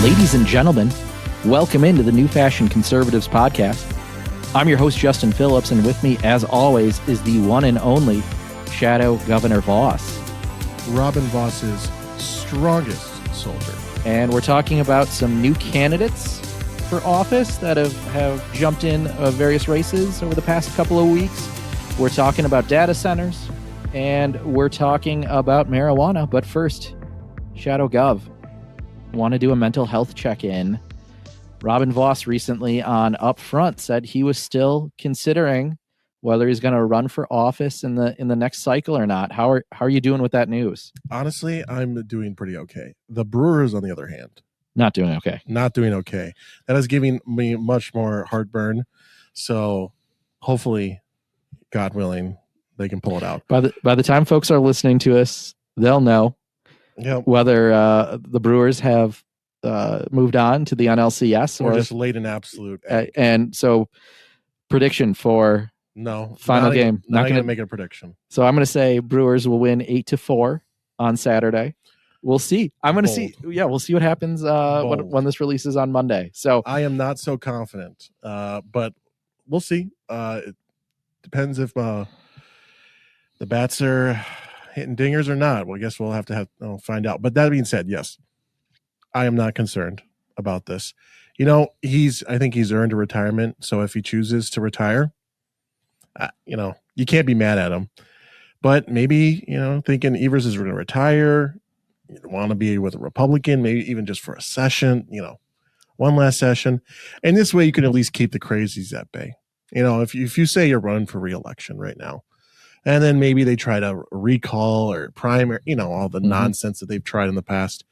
Ladies and gentlemen, welcome into the New Fashion Conservatives podcast. I'm your host, Justin Phillips, and with me, as always, is the one and only Shadow Governor Voss. Robin Voss's strongest soldier. And we're talking about some new candidates for office that have jumped in various races over the past couple of weeks. We're talking about data centers, and we're talking about marijuana. But first, Shadow Gov, want to do a mental health check-in. Robin Voss recently on Upfront said he was still considering whether he's going to run for office in the next cycle or not. How are you doing with that news? Honestly, I'm doing pretty okay. The Brewers, on the other hand, Not doing okay. not doing okay. That is giving me much more heartburn. So hopefully, God willing, they can pull it out. By the time folks are listening to us, they'll know whether the Brewers have moved on to the NLCS or just laid an absolute egg. And so prediction for final game. Not going to make a prediction. So I'm going to say Brewers will win 8-4 on Saturday. We'll see. I'm going to see. Yeah, we'll see what happens when this releases on Monday. So I am not so confident, but we'll see. It depends if the bats are hitting dingers or not. Well, I guess we'll have to find out. But that being said, yes, I am not concerned about this. I think he's earned a retirement. So if he chooses to retire, you can't be mad at him. But maybe, thinking Evers is going to retire, you want to be with a Republican, maybe even just for a session, one last session. And this way you can at least keep the crazies at bay. If you say you're running for re-election right now, and then maybe they try to recall or primary, all the nonsense that they've tried in the past.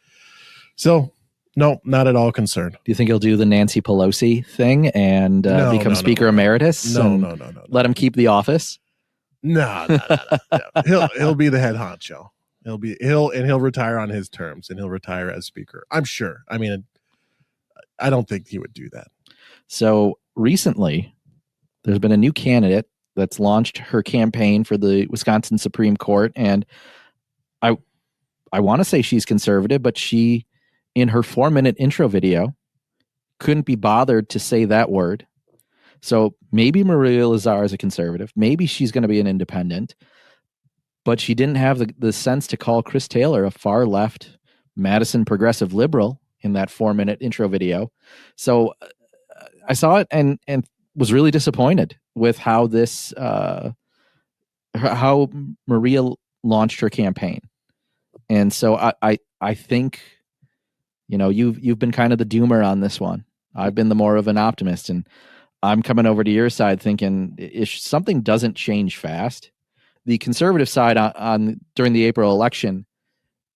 So, no, not at all concerned. Do you think he'll do the Nancy Pelosi thing and become Speaker Emeritus? No. Let him keep the office? No. He'll be the head honcho. He'll retire on his terms, and he'll retire as Speaker. I'm sure. I mean, I don't think he would do that. So recently, there's been a new candidate that's launched her campaign for the Wisconsin Supreme Court, and I want to say she's conservative, but she, in her 4-minute intro video, couldn't be bothered to say that word. So maybe Maria Lazar is a conservative. Maybe she's going to be an independent, but she didn't have the sense to call Chris Taylor a far left Madison progressive liberal in that 4-minute intro video. So I saw it and was really disappointed with how how Maria launched her campaign. And so I think, you've been kind of the doomer on this one. I've been the more of an optimist, and I'm coming over to your side thinking if something doesn't change fast, the conservative side on during the April election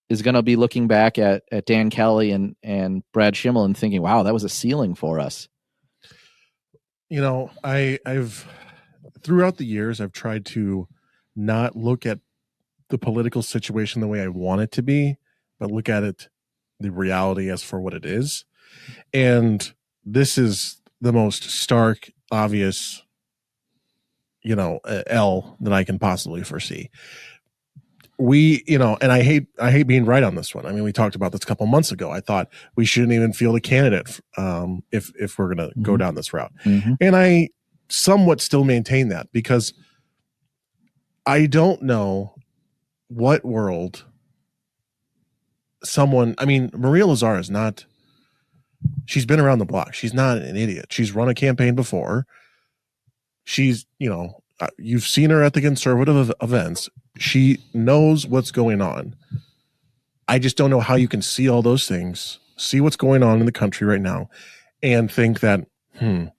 is going to be looking back at Dan Kelly and Brad Schimmel and thinking, wow, that was a ceiling for us. I've throughout the years, I've tried to not look at the political situation the way I want it to be, but look at it, the reality as for what it is. And this is the most stark, obvious, L that I can possibly foresee. And I hate being right on this one. I mean, we talked about this a couple months ago. I thought we shouldn't even field a candidate if we're going to go down this route. Mm-hmm. And I somewhat still maintain that, because I don't know what world Maria Lazar is not, she's been around the block. She's not an idiot. She's run a campaign before. She's, you've seen her at the conservative events. She knows what's going on. I just don't know how you can see all those things, see what's going on in the country right now, and think that, I'm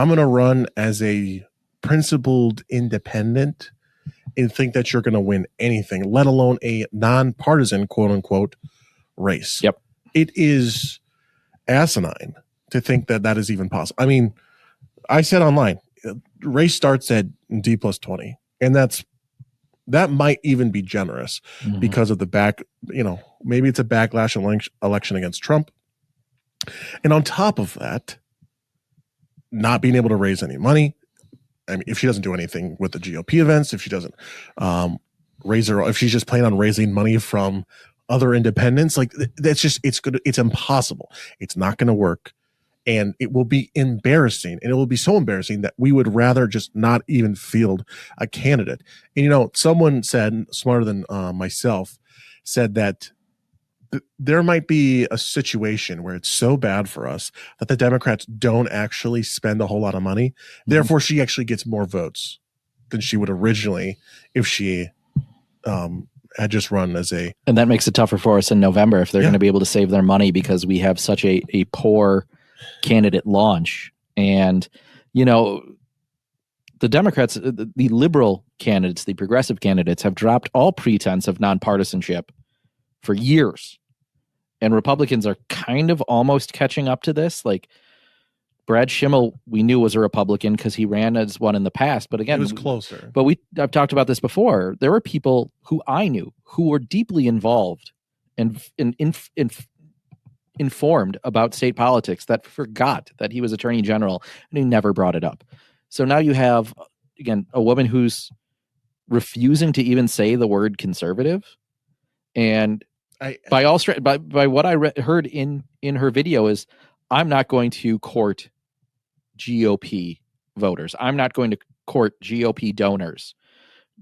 going to run as a principled independent and think that you're going to win anything, let alone a nonpartisan, quote unquote, race. Yep. It is asinine to think that that is even possible. I mean, I said online, race starts at D+20, and that might even be generous because of maybe it's a backlash election against Trump. And on top of that, not being able to raise any money. I mean, if she doesn't do anything with the GOP events, if she doesn't if she's just planning on raising money from other independents. Like that's just, it's impossible. It's not going to work. And it will be embarrassing. And it will be so embarrassing that we would rather just not even field a candidate. And, you know, someone said, smarter than myself, said that there might be a situation where it's so bad for us that the Democrats don't actually spend a whole lot of money. Mm-hmm. Therefore, she actually gets more votes than she would originally if she had just run as a. And that makes it tougher for us in November if they're going to be able to save their money because we have such a poor candidate launch. And, you know, the Democrats, the liberal candidates, the progressive candidates have dropped all pretense of nonpartisanship for years. And Republicans are kind of almost catching up to this. Like Brad Schimmel, we knew was a Republican because he ran as one in the past. But again, it was closer. But I've talked about this before. There were people who I knew who were deeply involved and informed about state politics that forgot that he was Attorney General and he never brought it up. So now you have, again, a woman who's refusing to even say the word conservative. And by what I heard in her video is, I'm not going to court GOP voters. I'm not going to court GOP donors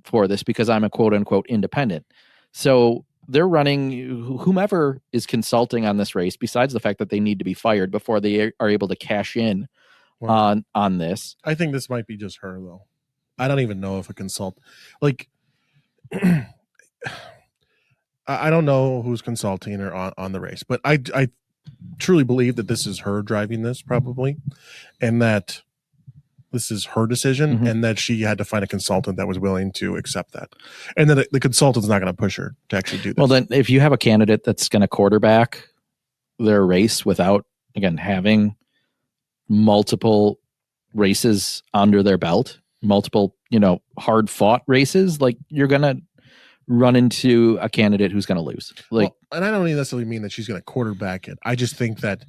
for this because I'm a quote unquote independent. So they're running whomever is consulting on this race, besides the fact that they need to be fired before they are able to cash in on this. I think this might be just her though. I don't even know if a consult like I don't know who's consulting her on the race, but I truly believe that this is her driving this probably, and that this is her decision, and that she had to find a consultant that was willing to accept that, and that the consultant's not going to push her to actually do this. Well, then if you have a candidate that's going to quarterback their race without, again, having multiple races under their belt, multiple, hard fought races, like you're going to run into a candidate who's going to lose. Like, and I don't necessarily mean that she's going to quarterback it. I just think that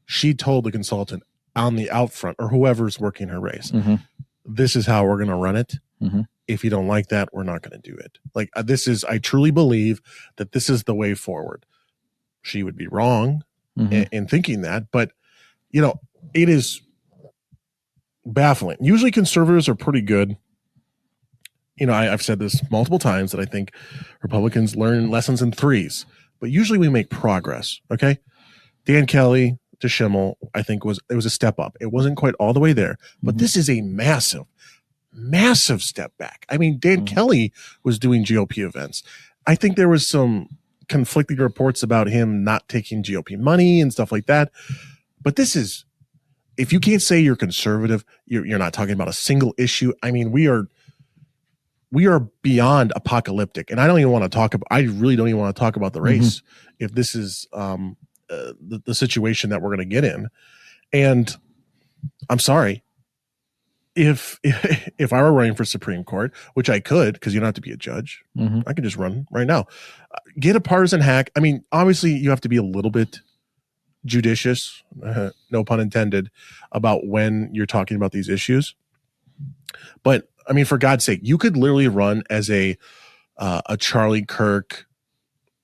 she told the consultant on the out front or whoever's working her race, this is how we're going to run it. If you don't like that, we're not going to do it. Like I truly believe that this is the way forward. She would be wrong in thinking that, but it is baffling. Usually conservatives are pretty good. I've said this multiple times that I think Republicans learn lessons in threes, but usually we make progress. Okay. Dan Kelly to Schimmel, I think it was a step up. It wasn't quite all the way there, but this is a massive, massive step back. I mean, Dan Kelly was doing GOP events. I think there was some conflicting reports about him not taking GOP money and stuff like that. But this is, if you can't say you're conservative, you're not talking about a single issue. I mean, we are beyond apocalyptic, and I really don't even want to talk about the race if this is the situation that we're going to get in. And I'm sorry, if I were running for Supreme Court, which I could, because you don't have to be a judge, I could just run right now. Get a partisan hack. I mean, obviously you have to be a little bit judicious, no pun intended, about when you're talking about these issues. But I mean, for God's sake, you could literally run as a Charlie Kirk.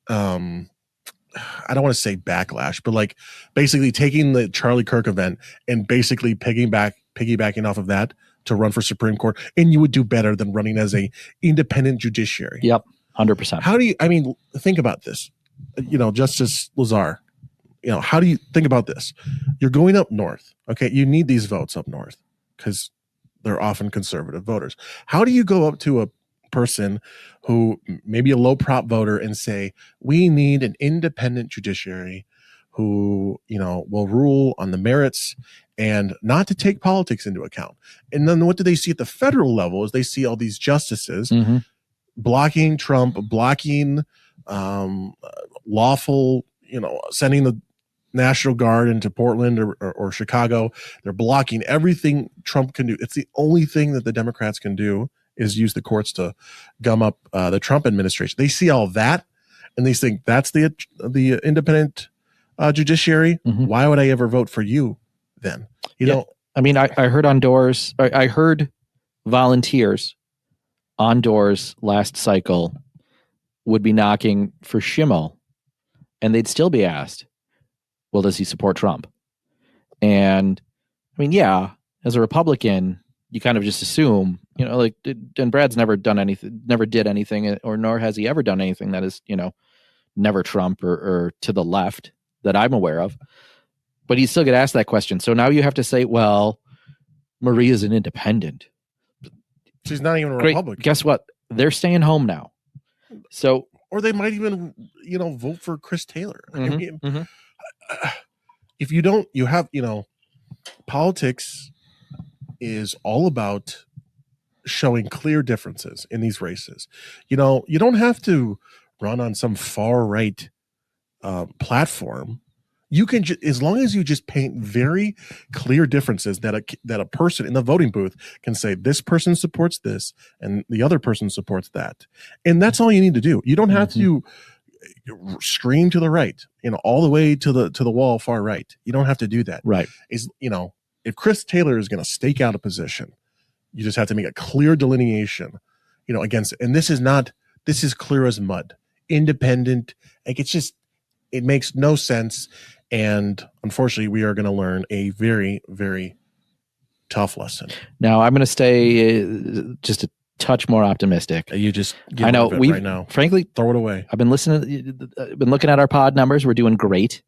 I don't want to say backlash, but like basically taking the Charlie Kirk event and basically piggybacking off of that to run for Supreme Court, and you would do better than running as a independent judiciary. Yep, 100%. Think about this? Justice Lazar. How do you think about this? You're going up north. Okay, you need these votes up north because they're often conservative voters. How do you go up to a person who maybe a low prop voter and say, we need an independent judiciary who, will rule on the merits and not to take politics into account? And then what do they see at the federal level is they see all these justices blocking Trump, blocking lawful, sending the National Guard into Portland or Chicago. They're blocking everything Trump can do. It's the only thing that the Democrats can do is use the courts to gum up the Trump administration. They see all that and they think that's the independent judiciary. Why would I ever vote for you then? I mean, I heard on doors. I heard volunteers on doors last cycle would be knocking for Schimmel and they'd still be asked, well, does he support Trump? And I mean, yeah, as a Republican, you kind of just assume, like, and Brad's never done anything, never did anything, or nor has he ever done anything that is, never Trump or to the left that I'm aware of. But he still get asked that question. So now you have to say, well, Maria's an independent. She's not even a Great. Republican. Guess what? They're staying home now. So, or they might even, vote for Chris Taylor. Mm-hmm, I mean, if you don't, you have, politics is all about showing clear differences in these races. You don't have to run on some far right platform. You can as long as you just paint very clear differences that a person in the voting booth can say, this person supports this and the other person supports that, and that's all you need to do. You don't have to scream to the right, all the way to the wall far right. You don't have to do that. Right. If Chris Taylor is going to stake out a position, you just have to make a clear delineation, against it. And this is clear as mud. Independent. Like, it makes no sense. And unfortunately, we are going to learn a very, very tough lesson. Now, I'm going to stay just a touch more optimistic. You just I know right now. Frankly, throw it away. I've been looking at our pod numbers. We're doing great.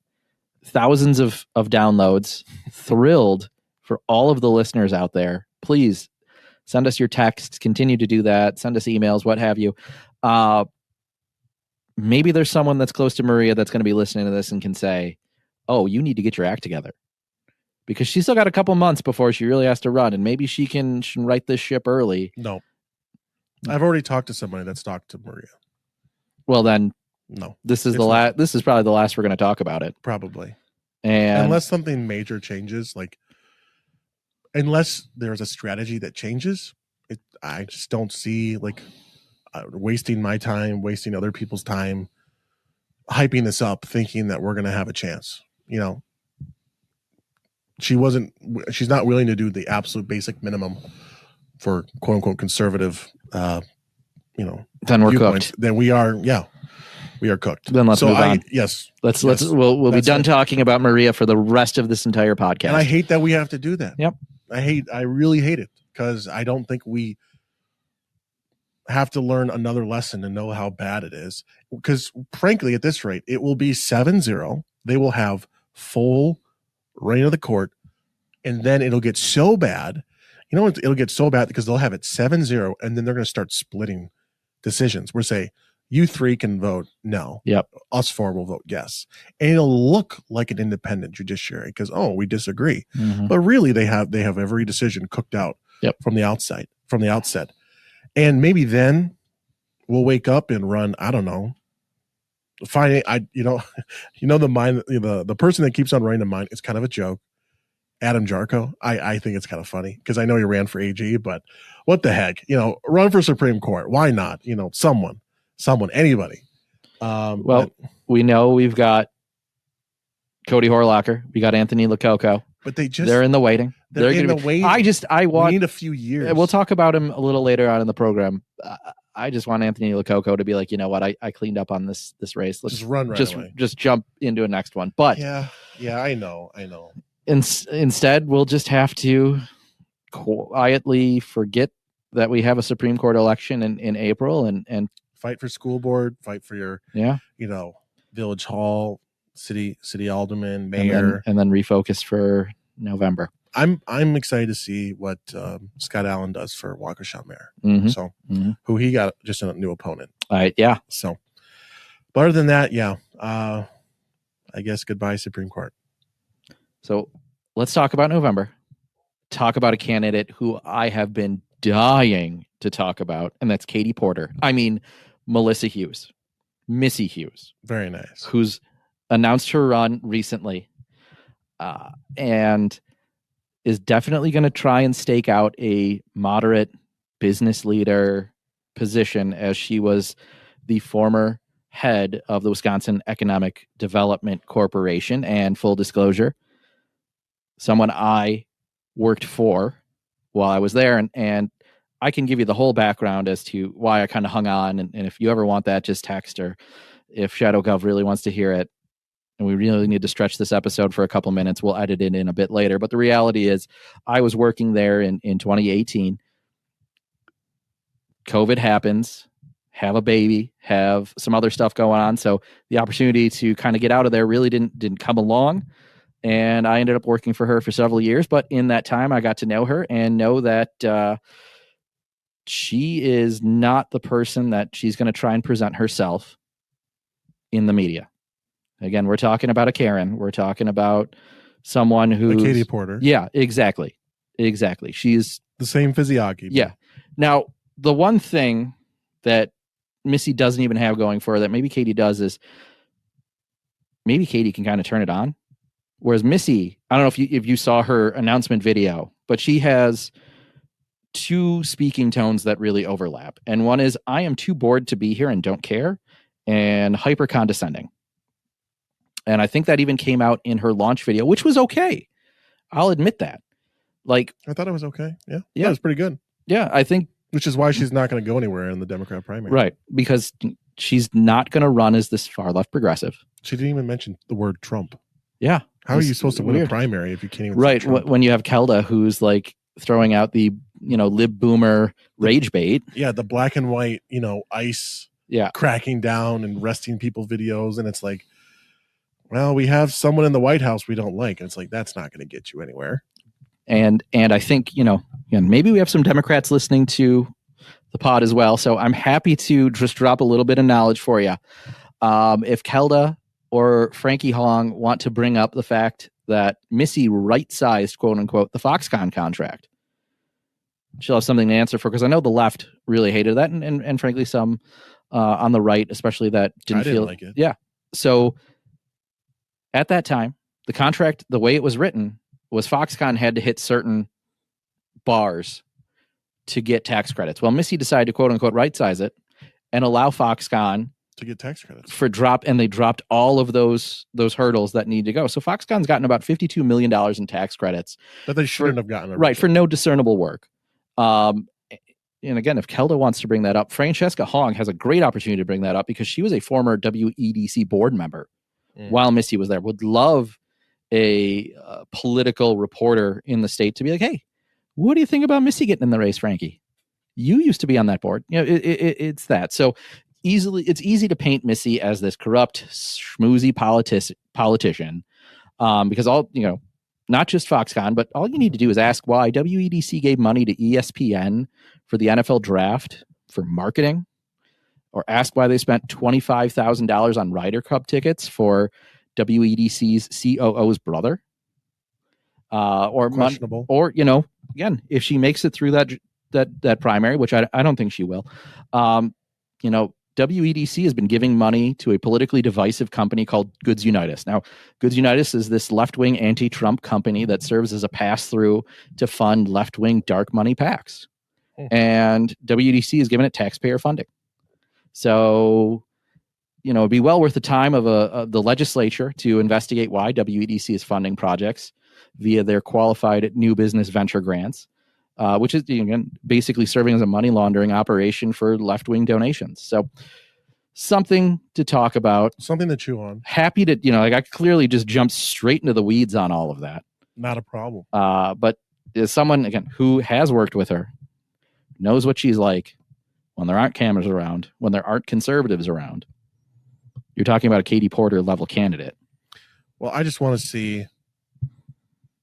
Thousands of downloads. Thrilled for all of the listeners out there. Please send us your texts. Continue to do that. Send us emails, what have you. Maybe there's someone that's close to Maria that's going to be listening to this and can say, oh, you need to get your act together. Because she's still got a couple months before she really has to run, and maybe she can right this ship early. No. I've already talked to somebody that's talked to Maria. Well, then, no. This is This is probably the last we're going to talk about it. Probably. And unless something major changes, unless there's a strategy that changes, I just don't see wasting my time, wasting other people's time, hyping this up, thinking that we're going to have a chance. She's not willing to do the absolute basic minimum for quote unquote conservative, then we're cooked. Then we are cooked. Then let's move on. Yes. We'll be done talking about Maria for the rest of this entire podcast. And I hate that we have to do that. Yep. I really hate it, because I don't think we have to learn another lesson and know how bad it is. Because frankly, at this rate, it will be 7-0. They will have full reign of the court, and then it'll get so bad. It'll get so bad because they'll have it 7-0, and then they're going to start splitting decisions. We'll say, you three can vote no. Yep. Us four will vote yes. And it'll look like an independent judiciary because, we disagree. Mm-hmm. But really, they have every decision cooked out from the outset. And maybe then we'll wake up and run, I don't know, the mind, the person that keeps on running the mind is kind of a joke. Adam Jarko. I think it's kind of funny because I know he ran for AG, but what the heck, run for Supreme Court. Why not? Someone, anybody. We know we've got Cody Horlocker. We got Anthony Lococo. But they're in the waiting. They're in the waiting. We need a few years. We'll talk about him a little later on in the program. I just want Anthony Lococo to be like, you know what? I cleaned up on this race. Let's just run right away. Just jump into a next one. But yeah, I know. Instead, we'll just have to quietly forget that we have a Supreme Court election in April and fight for school board, fight for your village hall, city alderman, mayor, and then refocus for November. I'm excited to see what Scott Allen does for Waukesha mayor. Mm-hmm. So who he got just a new opponent. Yeah. So, but other than that, I guess goodbye Supreme Court. So let's talk about November. Talk about a candidate who I have been dying to talk about, and that's Katie Porter. I mean, Melissa Hughes, Missy Hughes. Very nice. Who's announced her run recently and is definitely going to try and stake out a moderate business leader position, as she was the former head of the Wisconsin Economic Development Corporation. And full disclosure, someone I worked for while I was there. And I can give you the whole background as to why I kind of hung on. And if you ever want that, just text, or if Shadow Gov really wants to hear it, and we really need to stretch this episode for a couple minutes. We'll edit it in a bit later. But the reality is, I was working there in 2018. COVID happens, have a baby, have some other stuff going on. So the opportunity to kind of get out of there really didn't come along. And I ended up working for her for several years. But in that time, I got to know her and know that she is not the person that she's going to try and present herself in the media. Again, we're talking about a Karen. We're talking about someone who's... a Katie Porter. Yeah, exactly. She's... the same physiognomy. Yeah. Now, the one thing that Missy doesn't even have going for her that maybe Katie does is maybe Katie can kind of turn it on. Whereas Missy, I don't know if you saw her announcement video, but she has two speaking tones that really overlap. And one is, I am too bored to be here and don't care, and hyper condescending. And I think that even came out in her launch video, which was okay. I'll admit that. Like, I thought it was okay. Yeah. Yeah. It was pretty good. Yeah. I think, which is why she's not going to go anywhere in the Democrat primary. Right. Because she's not going to run as this far left progressive. She didn't even mention the word Trump. Yeah. How are you supposed to win a primary if you can't even right. say Trump? When you have Kelda, who's like throwing out the, lib boomer rage bait. Yeah. The black and white, ICE cracking down and arresting people videos. And it's like, well, we have someone in the White House we don't like. And it's like, that's not going to get you anywhere. And I think, maybe we have some Democrats listening to the pod as well. So I'm happy to just drop a little bit of knowledge for you. If Kelda or Frankie Hong want to bring up the fact that Missy right-sized, quote unquote, the Foxconn contract, she'll have something to answer for, because I know the left really hated that. And frankly, some on the right, especially, that didn't feel like it. Yeah. So at that time, the contract, the way it was written, was Foxconn had to hit certain bars to get tax credits. Well, Missy decided to, quote unquote, right size it and allow Foxconn to get tax credits and they dropped all of those hurdles that need to go. So Foxconn's gotten about $52 million in tax credits that they shouldn't have gotten. Right, for no discernible work. And again, if Kelda wants to bring that up, Francesca Hong has a great opportunity to bring that up, because she was a former WEDC board member while Missy was there. Would love a political reporter in the state to be like, hey, what do you think about Missy getting in the race, Frankie? You used to be on that board. It's that. So it's easy to paint Missy as this corrupt, schmoozy politician, because not just Foxconn, but all you need to do is ask why WEDC gave money to ESPN for the NFL draft for marketing, or ask why they spent $25,000 on Ryder Cup tickets for WEDC's COO's brother, or questionable, or again, if she makes it through that primary, which I don't think she will, WEDC has been giving money to a politically divisive company called Goods Unitas. Now, Goods Unitas is this left-wing anti-Trump company that serves as a pass-through to fund left-wing dark money PACs, and WEDC has given it taxpayer funding. So, it'd be well worth the time of the legislature to investigate why WEDC is funding projects via their qualified new business venture grants, which is, again, basically serving as a money laundering operation for left-wing donations. So something to talk about. Something to chew on. Happy to, I clearly just jumped straight into the weeds on all of that. Not a problem. But as someone, again, who has worked with her, knows what she's like when there aren't cameras around, when there aren't conservatives around. You're talking about a Katie Porter level candidate. Well, I just want to see.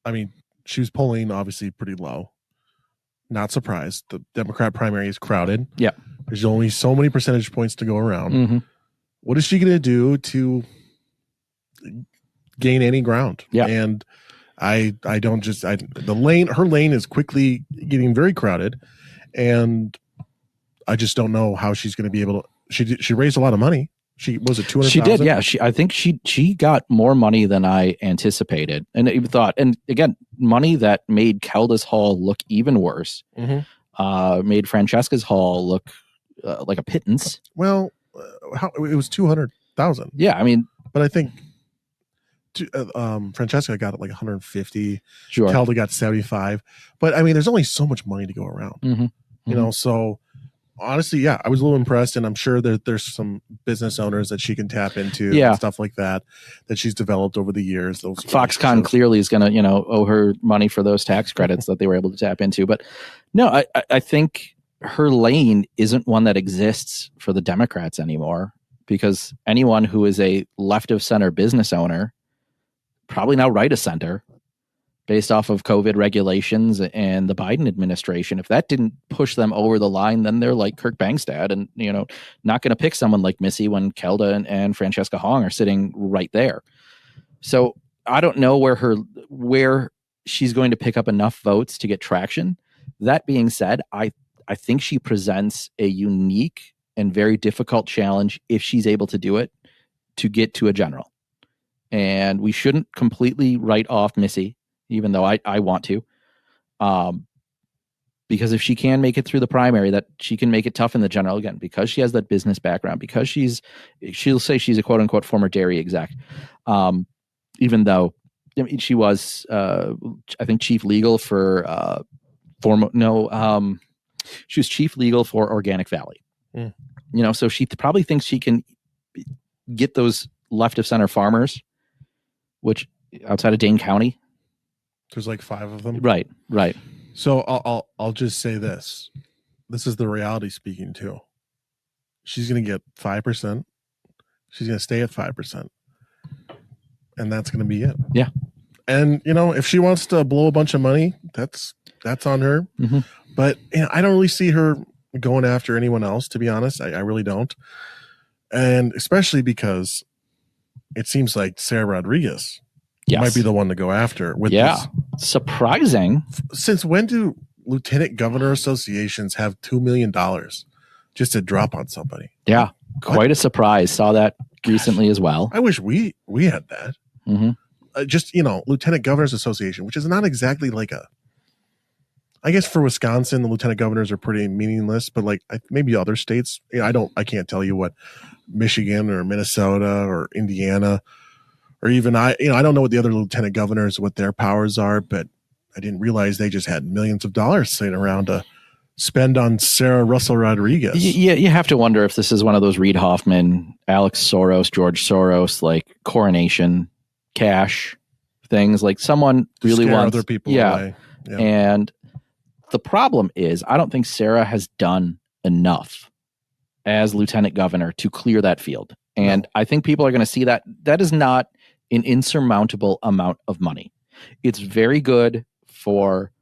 I mean, she was polling obviously pretty low. Not surprised. The Democrat primary is crowded. Yeah. There's only so many percentage points to go around. Mm-hmm. What is she going to do to gain any ground? Yeah. And her lane is quickly getting very crowded, and I just don't know how she's going to be able to. She raised a lot of money. She was it 200,000? She did, yeah. I think she got more money than I anticipated, and even thought. And again, money that made Kelda's haul look even worse. Mm-hmm. Made Francesca's haul look like a pittance. Well, it was 200,000. Yeah, I mean, but I think Francesca got like 150. Sure. Kelda got 75. But I mean, there's only so much money to go around. Mm-hmm. So honestly, yeah, I was a little impressed, and I'm sure that there's some business owners that she can tap into and stuff like that she's developed over the years. Those Foxconn clearly is going to, owe her money for those tax credits that they were able to tap into. But no, I think her lane isn't one that exists for the Democrats anymore, because anyone who is a left of center business owner, probably now right of center, based off of COVID regulations and the Biden administration, if that didn't push them over the line, then they're like Kirk Bangstad and, not going to pick someone like Missy when Kelda and Francesca Hong are sitting right there. So I don't know where she's going to pick up enough votes to get traction. That being said, I think she presents a unique and very difficult challenge, if she's able to do it, to get to a general. And we shouldn't completely write off Missy, even though I want to, because if she can make it through the primary, that she can make it tough in the general again, because she has that business background, because she'll say she's a quote unquote former dairy exec. Even though she was, I think, chief legal for, she was chief legal for Organic Valley. So she probably thinks she can get those left of center farmers, which outside of Dane County, there's like 5 of them. Right. So I'll just say this. This is the reality speaking too. She's going to get 5%. She's going to stay at 5%. And that's going to be it. Yeah. And, if she wants to blow a bunch of money, that's on her. Mm-hmm. But I don't really see her going after anyone else, to be honest. I really don't. And especially because it seems like Sarah Rodriguez might be the one to go after. With this. Surprising. Since when do lieutenant governor associations have $2 million just to drop on somebody? Yeah. Quite a surprise. Saw that recently as well. I wish we had that. Mm-hmm. Just, Lieutenant Governors Association, which is not exactly like I guess for Wisconsin, the lieutenant governors are pretty meaningless, but like maybe other states, I can't tell you what Michigan or Minnesota or Indiana, or even I don't know what the other lieutenant governors, what their powers are, but I didn't realize they just had millions of dollars sitting around to spend on Sarah Russell Rodriguez. Yeah, you have to wonder if this is one of those Reid Hoffman, Alex Soros, George Soros, like coronation cash things. Like someone really wants other people away. Yeah. And the problem is, I don't think Sarah has done enough as lieutenant governor to clear that field. And I think people are going to see that. That is not an insurmountable amount of money. It's very good for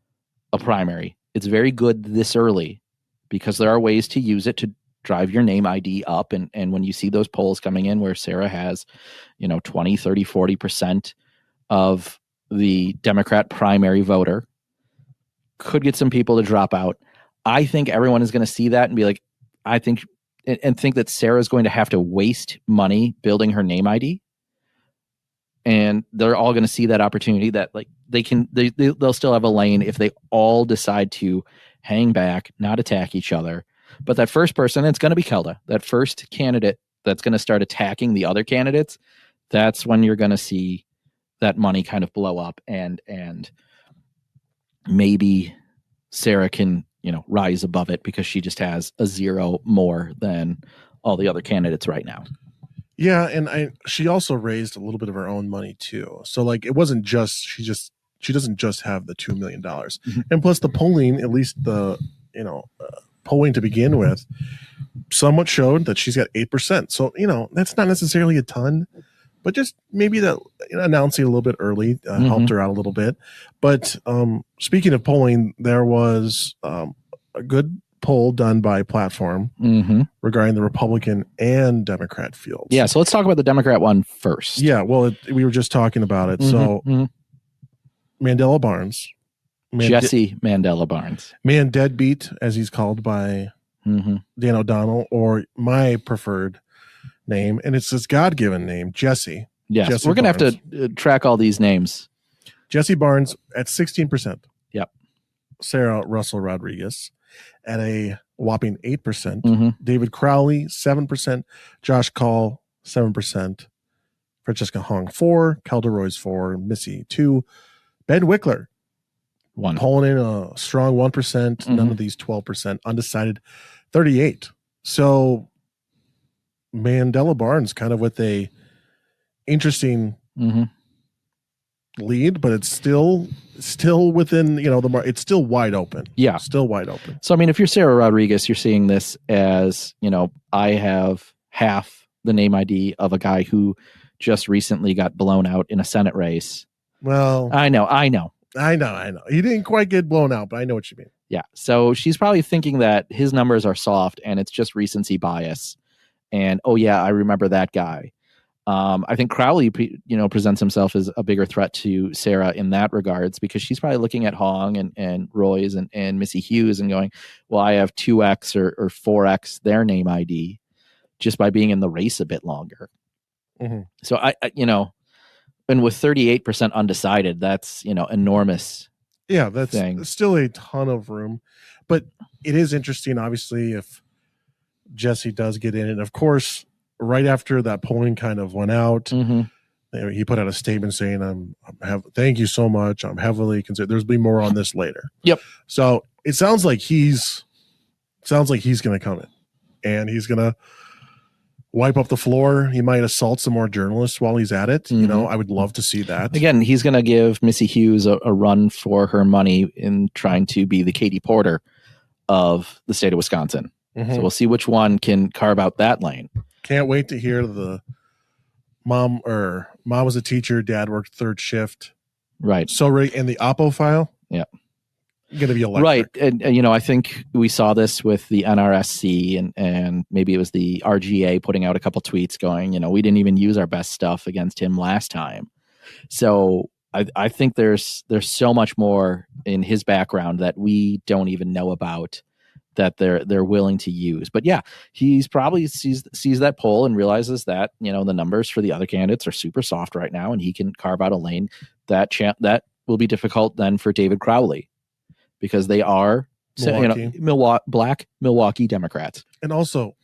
a primary. It's very good this early because there are ways to use it to drive your name ID up. And when you see those polls coming in where Sarah has, 20, 30, 40% of the Democrat primary voter, could get some people to drop out. I think everyone is going to see that and be like, think that Sarah's going to have to waste money building her name ID. And they're all going to see that opportunity that like they'll still have a lane if they all decide to hang back, not attack each other. But that first person, it's going to be Kelda, that first candidate that's going to start attacking the other candidates. That's when you're going to see that money kind of blow up and maybe Sarah can, rise above it because she just has a zero more than all the other candidates right now. Yeah, and she also raised a little bit of her own money too. So like it wasn't just she doesn't just have the $2 million. Mm-hmm. And plus the polling, at least the polling to begin with, somewhat showed that she's got 8%. So that's not necessarily a ton, but just maybe that announcing a little bit early helped her out a little bit. But speaking of polling, there was a good poll done by Platform regarding the Republican and Democrat fields. Yeah, so let's talk about the Democrat one first. Yeah, well, we were just talking about it. So Mandela Barnes. Jesse Mandela Barnes. Man Deadbeat, as he's called by Dan O'Donnell, or my preferred name, and it's his God-given name, Jesse. Yes, Jesse we're going to have to track all these names. Jesse Barnes at 16%. Yep. Sarah Russell Rodriguez at a whopping 8%. David Crowley, 7%. Josh Call, 7%. Francesca Hong, 4%. Kelda Roy's 4%. Missy, 2%. Ben Wickler, 1%. Polling in a strong 1%. None of these 12%. Undecided, 38. So Mandela Barnes kind of with a interesting lead, but it's still within, the it's still wide open. Yeah. Still wide open. So, I mean, if you're Sarah Rodriguez, you're seeing this as, I have half the name ID of a guy who just recently got blown out in a Senate race. Well, I know. He didn't quite get blown out, but I know what you mean. Yeah. So she's probably thinking that his numbers are soft and it's just recency bias. And, oh, yeah, I remember that guy. I think Crowley, presents himself as a bigger threat to Sarah in that regards, because she's probably looking at Hong and Roy's and Missy Hughes and going, well, I have 2X or 4X their name ID just by being in the race a bit longer. So I and with 38% undecided, that's, enormous. Yeah, that's still a ton of room, but it is interesting, obviously, if Jesse does get in. And of course, right after that polling kind of went out, he put out a statement saying, thank you so much. I'm heavily considered. There's be more on this later. Yep. So it sounds like he's going to come in and he's going to wipe up the floor. He might assault some more journalists while he's at it. I would love to see that. Again, he's going to give Missy Hughes a run for her money in trying to be the Katie Porter of the state of Wisconsin. So we'll see which one can carve out that lane. Can't wait to hear the mom was a teacher, dad worked third shift. Right. So right in the Oppo file. Yeah. Going to be electric. Right. And I think we saw this with the NRSC and maybe it was the RGA putting out a couple tweets going, we didn't even use our best stuff against him last time. So I think there's so much more in his background that we don't even know about that they're willing to use. But yeah, he's probably sees that poll and realizes that, the numbers for the other candidates are super soft right now and he can carve out a lane that will be difficult then for David Crowley because they are black Milwaukee Democrats. And also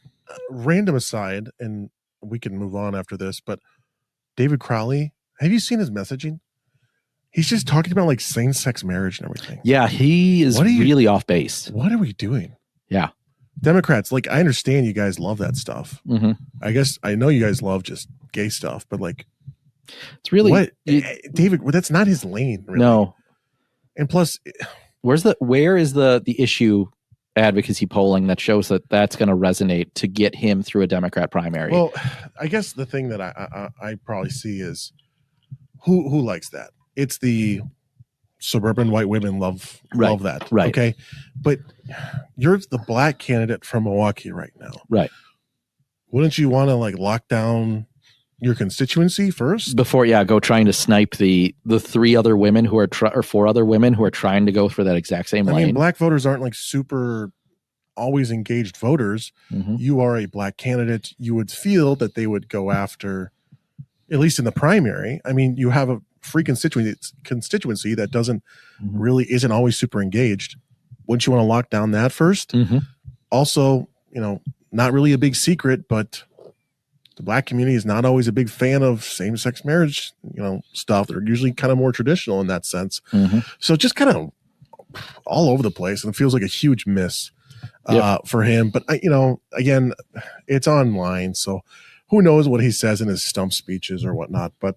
random aside, and we can move on after this, but David Crowley, have you seen his messaging? He's just talking about like same-sex marriage and everything. Yeah, he is really off base. What are we doing? Yeah. Democrats, I understand you guys love that stuff. I guess I know you guys love just gay stuff, but it's really David, that's not his lane, really. No. And plus, where is the issue advocacy polling that shows that that's going to resonate to get him through a Democrat primary? Well, I guess the thing that I probably see is who likes that. It's the suburban white women love that. Right. Okay. But you're the black candidate from Milwaukee right now. Right. Wouldn't you want to lock down your constituency first before go trying to snipe the 3 other women who are or 4 other women who are trying to go for that exact same lane? I mean, black voters aren't super always engaged voters. You are a black candidate. You would feel that they would go after, at least in the primary. I mean, you have a free constituency that really isn't always super engaged. Wouldn't you want to lock down that first? Also, not really a big secret, but the black community is not always a big fan of same-sex marriage, stuff. They're usually kind of more traditional in that sense. So just kind of all over the place, and it feels like a huge miss for him. But again, it's online, so who knows what he says in his stump speeches or whatnot. But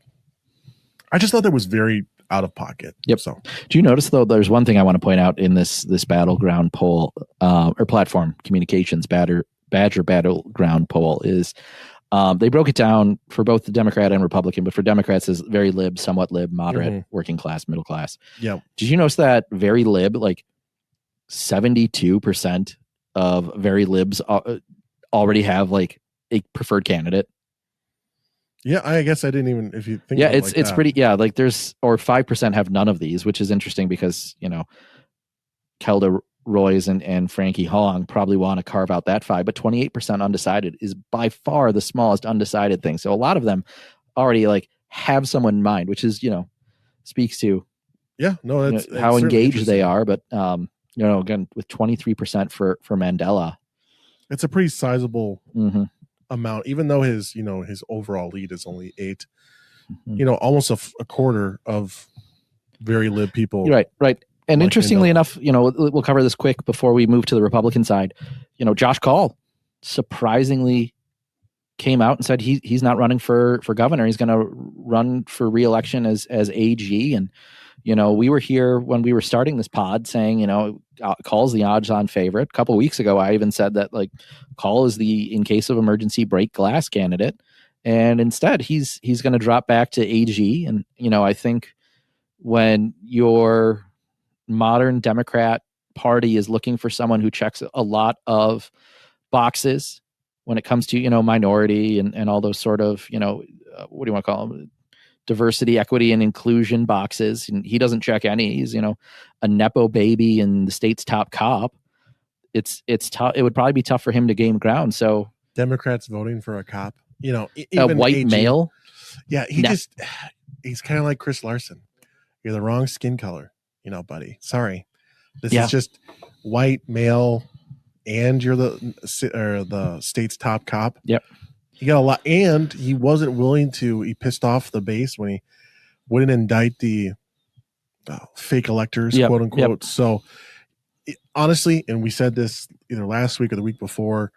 I just thought that was very out of pocket. Yep. So, do you notice though? There's one thing I want to point out in this battleground poll or platform communications Badger battleground poll is they broke it down for both the Democrat and Republican, but for Democrats is very lib, somewhat lib, moderate, working class, middle class. Yeah. Did you notice that very lib, 72% of very libs already have a preferred candidate? Yeah, I guess I didn't even, if you think it's pretty, there's, or 5% have none of these, which is interesting because, Kelda Roy's and Frankie Hong probably want to carve out that 5, but 28% undecided is by far the smallest undecided thing. So a lot of them already have someone in mind, which is, speaks to that's how engaged they are. But, again, with 23% for Mandela, it's a pretty sizable amount, even though his overall lead is only 8, almost a quarter of very lib people. Right. And interestingly enough, we'll cover this quick before we move to the Republican side. Josh Kaul surprisingly came out and said he's not running for governor. He's going to run for re-election as AG. And, we were here when we were starting this pod saying, Kaul's the odds-on favorite. A couple of weeks ago, I even said that Kaul is the, in case of emergency, break glass candidate. And instead, he's going to drop back to AG. And, I think when your modern Democrat Party is looking for someone who checks a lot of boxes when it comes to, minority and all those sort of, what do you want to call them? Diversity, equity, and inclusion boxes. And he doesn't check any. He's, a Nepo baby and the state's top cop. It's tough. It would probably be tough for him to gain ground. So Democrats voting for a cop, even a white AG, male. Yeah. He's kind of like Chris Larson. You're the wrong skin color, buddy. Sorry. This is just white male. And you're the state's top cop. Yep. He got a lot, and he wasn't willing to. He pissed off the base when he wouldn't indict the fake electors, quote unquote. Yep. So, honestly, and we said this either last week or the week before,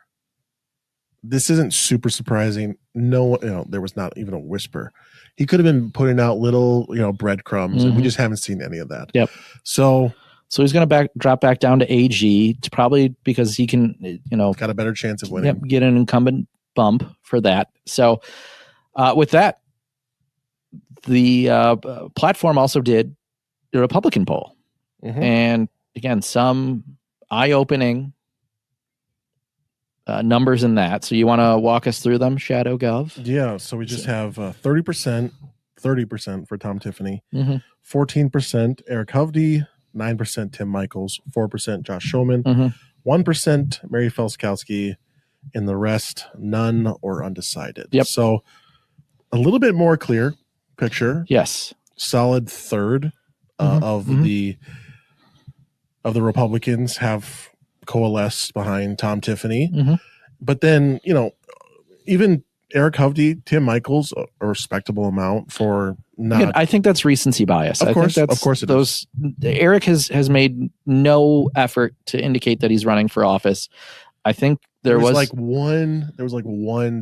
this isn't super surprising. No, there was not even a whisper. He could have been putting out little, breadcrumbs, and we just haven't seen any of that. Yep. So he's going to drop back down to AG. It's probably because he can, got a better chance of winning. Get an incumbent bump for that. So with that, the platform also did a Republican poll. And again, some eye-opening numbers in that. So you want to walk us through them, Shadow Gov? Yeah. So we just have 30% for Tom Tiffany, 14% Eric Hovde, 9% Tim Michaels, 4% Josh Schoeman, 1% Mary Felskowski, and the rest none or undecided. Yep. So a little bit more clear picture. Yes. Solid third of the Republicans have coalesced behind Tom Tiffany. But then, even Eric Hovde, Tim Michaels, a respectable amount for not. Again, I think that's recency bias. Of course it is. Eric has made no effort to indicate that he's running for office. I think there was one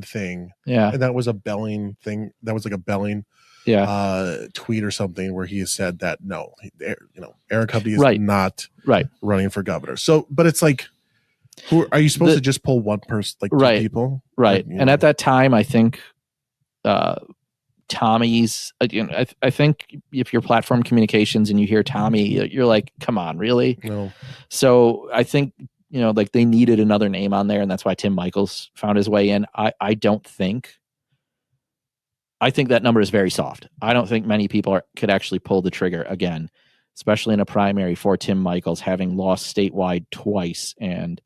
thing. Yeah. And that was a Belling thing. That was like a Belling tweet or something where he said that no, Eric Hovde is not running for governor. So, but it's like, who are you supposed to just pull one person, like two people? Right. And at that time, I think Tommy's, I think if you're platform communications and you hear Tommy, you're like, come on, really? No. So I think, they needed another name on there, and that's why Tim Michaels found his way in. I think that number is very soft. I don't think many people could actually pull the trigger again, especially in a primary for Tim Michaels, having lost statewide twice and,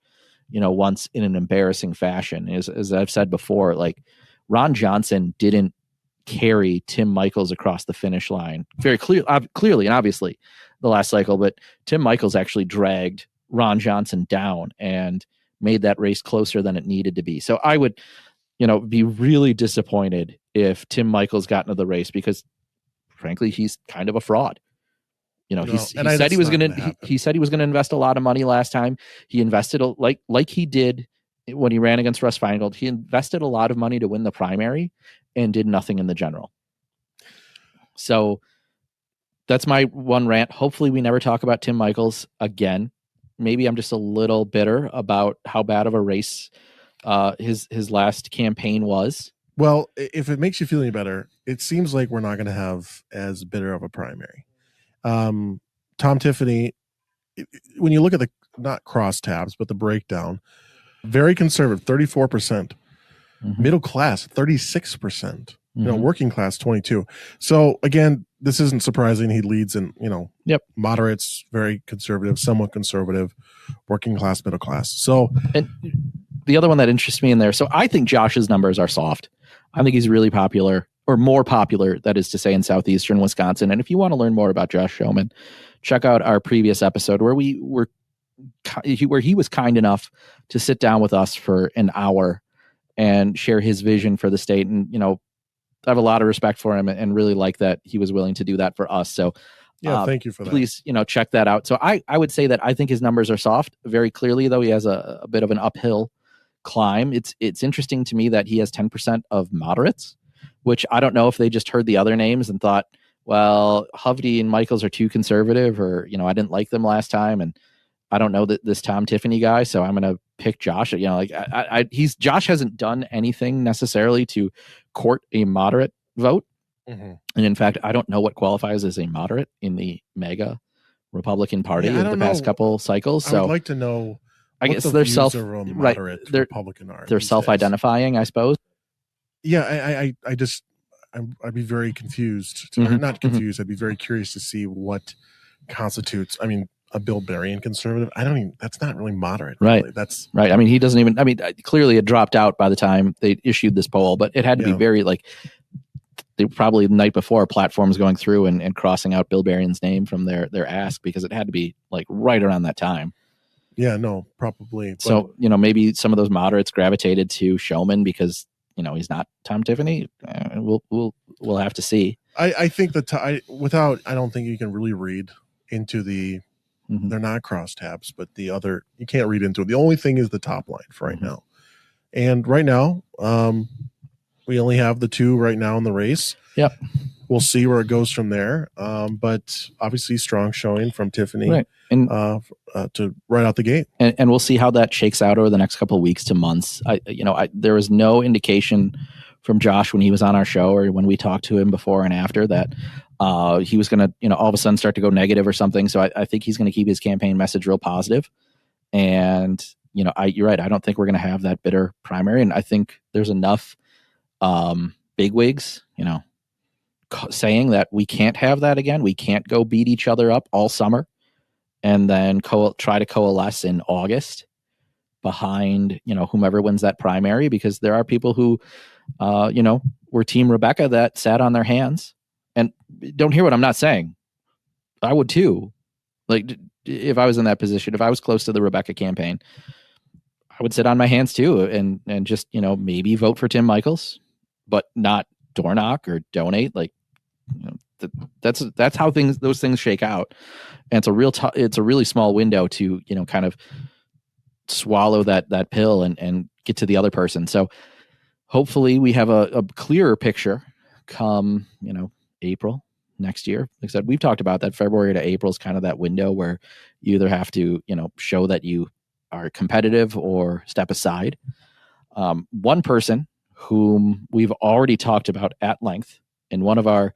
once in an embarrassing fashion. As I've said before, Ron Johnson didn't carry Tim Michaels across the finish line very clearly and obviously the last cycle, but Tim Michaels actually dragged Ron Johnson down and made that race closer than it needed to be. So I would, be really disappointed if Tim Michaels got into the race because frankly, he's kind of a fraud. He said he was going to invest a lot of money last time. He invested like he did when he ran against Russ Feingold. He invested a lot of money to win the primary and did nothing in the general. So that's my one rant. Hopefully we never talk about Tim Michaels again. Maybe I'm just a little bitter about how bad of a race his last campaign was. Well, if it makes you feel any better, it seems like we're not going to have as bitter of a primary. Tom Tiffany, when you look at the, not crosstabs, but the breakdown, very conservative, 34%, middle class, 36%, working class, 22. So again, this isn't surprising. He leads in, moderates, very conservative, somewhat conservative, working class, middle class. So, and the other one that interests me in there. So I think Josh's numbers are soft. I think he's really popular, or more popular, that is to say, in southeastern Wisconsin. And if you want to learn more about Josh Schoeman, check out our previous episode where he was kind enough to sit down with us for an hour and share his vision for the state. And, I have a lot of respect for him and really like that he was willing to do that for us. So, Yeah, thank you for that. Please, check that out. So I would say that I think his numbers are soft. Very clearly, though, he has a bit of an uphill climb. It's interesting to me that he has 10% of moderates, which I don't know if they just heard the other names and thought, well, Hovde and Michaels are too conservative, or I didn't like them last time, and I don't know that this Tom Tiffany guy, so I'm going to pick Josh. Josh hasn't done anything necessarily to court a moderate vote. Mm-hmm. And in fact, I don't know what qualifies as a moderate in the mega Republican Party of the past couple cycles. So I would like to know. I guess they're Republican are. They're self-identifying, I suppose. Yeah, I'd be very confused. Mm-hmm. Not confused. I'd be very curious to see what constitutes. I mean, a Bill Berrien conservative. That's not really moderate. Right. Really. That's right. I mean, he doesn't even. I mean, clearly it dropped out by the time they issued this poll, but it had to be very they probably the night before platforms going through and crossing out Bill Berrien's name from their ask, because it had to be right around that time. Yeah, no, probably. So, maybe some of those moderates gravitated to Showman because, he's not Tom Tiffany. We'll have to see. I think I don't think you can really read into the, they're not crosstabs, but you can't read into it. The only thing is the top line for right now. And right now, we only have the two right now in the race. Yep. We'll see where it goes from there. But obviously strong showing from Tiffany, right. And to right out the gate. And we'll see how that shakes out over the next couple of weeks to months. There was no indication from Josh when he was on our show or when we talked to him before and after that he was going to, all of a sudden start to go negative or something. So I think he's going to keep his campaign message real positive. And, you're right. I don't think we're going to have that bitter primary. And I think there's enough bigwigs, saying that we can't have that again. We can't go beat each other up all summer and then try to coalesce in August behind, whomever wins that primary, because there are people who, were Team Rebecca that sat on their hands. And don't hear what I'm not saying. I would too. If I was in that position, if I was close to the Rebecca campaign, I would sit on my hands too and just, maybe vote for Tim Michaels, but not door knock or donate. That's how those things shake out. And it's a really small window to, kind of swallow that pill and get to the other person. So hopefully we have a clearer picture come, April next year. Like I said, we've talked about that February to April is kind of that window where you either have to, show that you are competitive or step aside. One person whom we've already talked about at length in one of our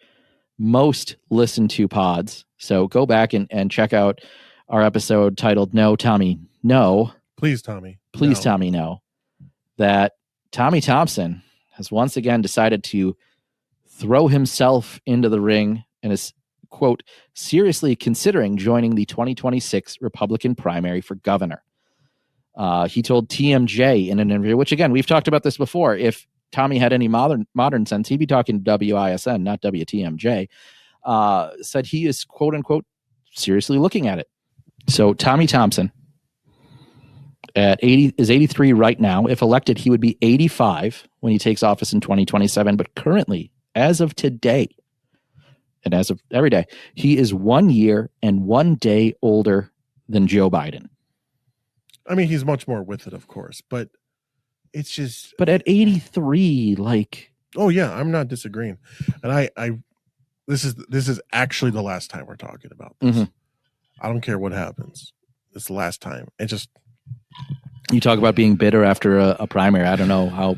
most listened to pods. So go back and check out our episode titled No, Tommy, No. Please, Tommy. Please, no. Tommy, no. That Tommy Thompson has once again decided to throw himself into the ring and is, quote, seriously considering joining the 2026 Republican primary for governor. He told TMJ in an interview, which again, we've talked about this before. If Tommy had any modern sense, he'd be talking WISN, not WTMJ. Said he is, quote unquote, seriously looking at it. So Tommy Thompson is 83 right now. If elected, he would be 85 when he takes office in 2027. But currently, as of today, and as of every day, he is 1 year and 1 day older than Joe Biden. I mean, he's much more with it, of course, but it's just. But at 83, oh yeah, I'm not disagreeing, and this is actually the last time we're talking about this. Mm-hmm. I don't care what happens. It's the last time. It just. You talk about being bitter after a primary. I don't know how.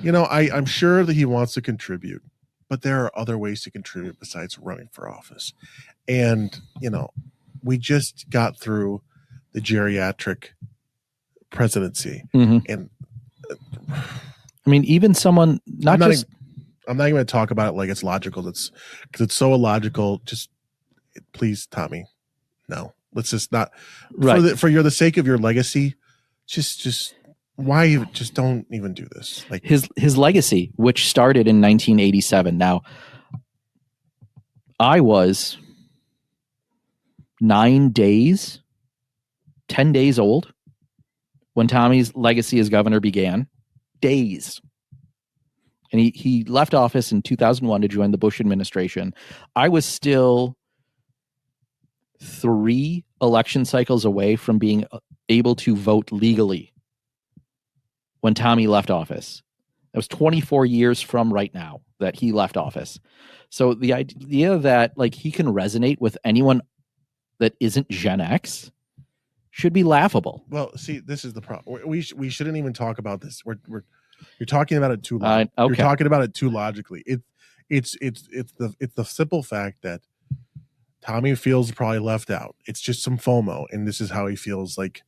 I'm sure that he wants to contribute, but there are other ways to contribute besides running for office, and we just got through the geriatric presidency, and I mean, even someone I'm not even going to talk about it like it's logical. Because it's so illogical. Just please, Tommy, no. Let's just not. Right. For the sake of your legacy, just why you just don't even do this. Like his legacy, which started in 1987. Now, I was 10 days old when Tommy's legacy as governor began. Days. And he left office in 2001 to join the Bush administration. I was still 3 election cycles away from being able to vote legally when Tommy left office. That was 24 years from right now that he left office. So the idea that like he can resonate with anyone that isn't Gen X should be laughable. Well, see, this is the problem. We shouldn't even talk about this. You're talking about it too long. Okay. You're talking about it too logically. It's the simple fact that Tommy feels probably left out. It's just some FOMO, and this is how he feels like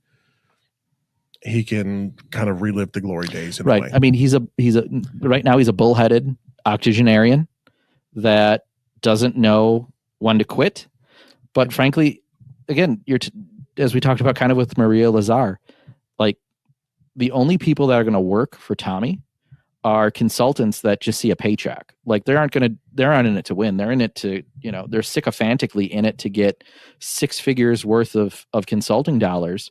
he can kind of relive the glory days. In a way. I mean, he's a right now he's a bullheaded octogenarian that doesn't know when to quit. But frankly, again, as we talked about kind of with Maria Lazar, like the only people that are going to work for Tommy are consultants that just see a paycheck. Like they're not in it to win. They're in it to, they're sycophantically in it to get 6 figures worth of consulting dollars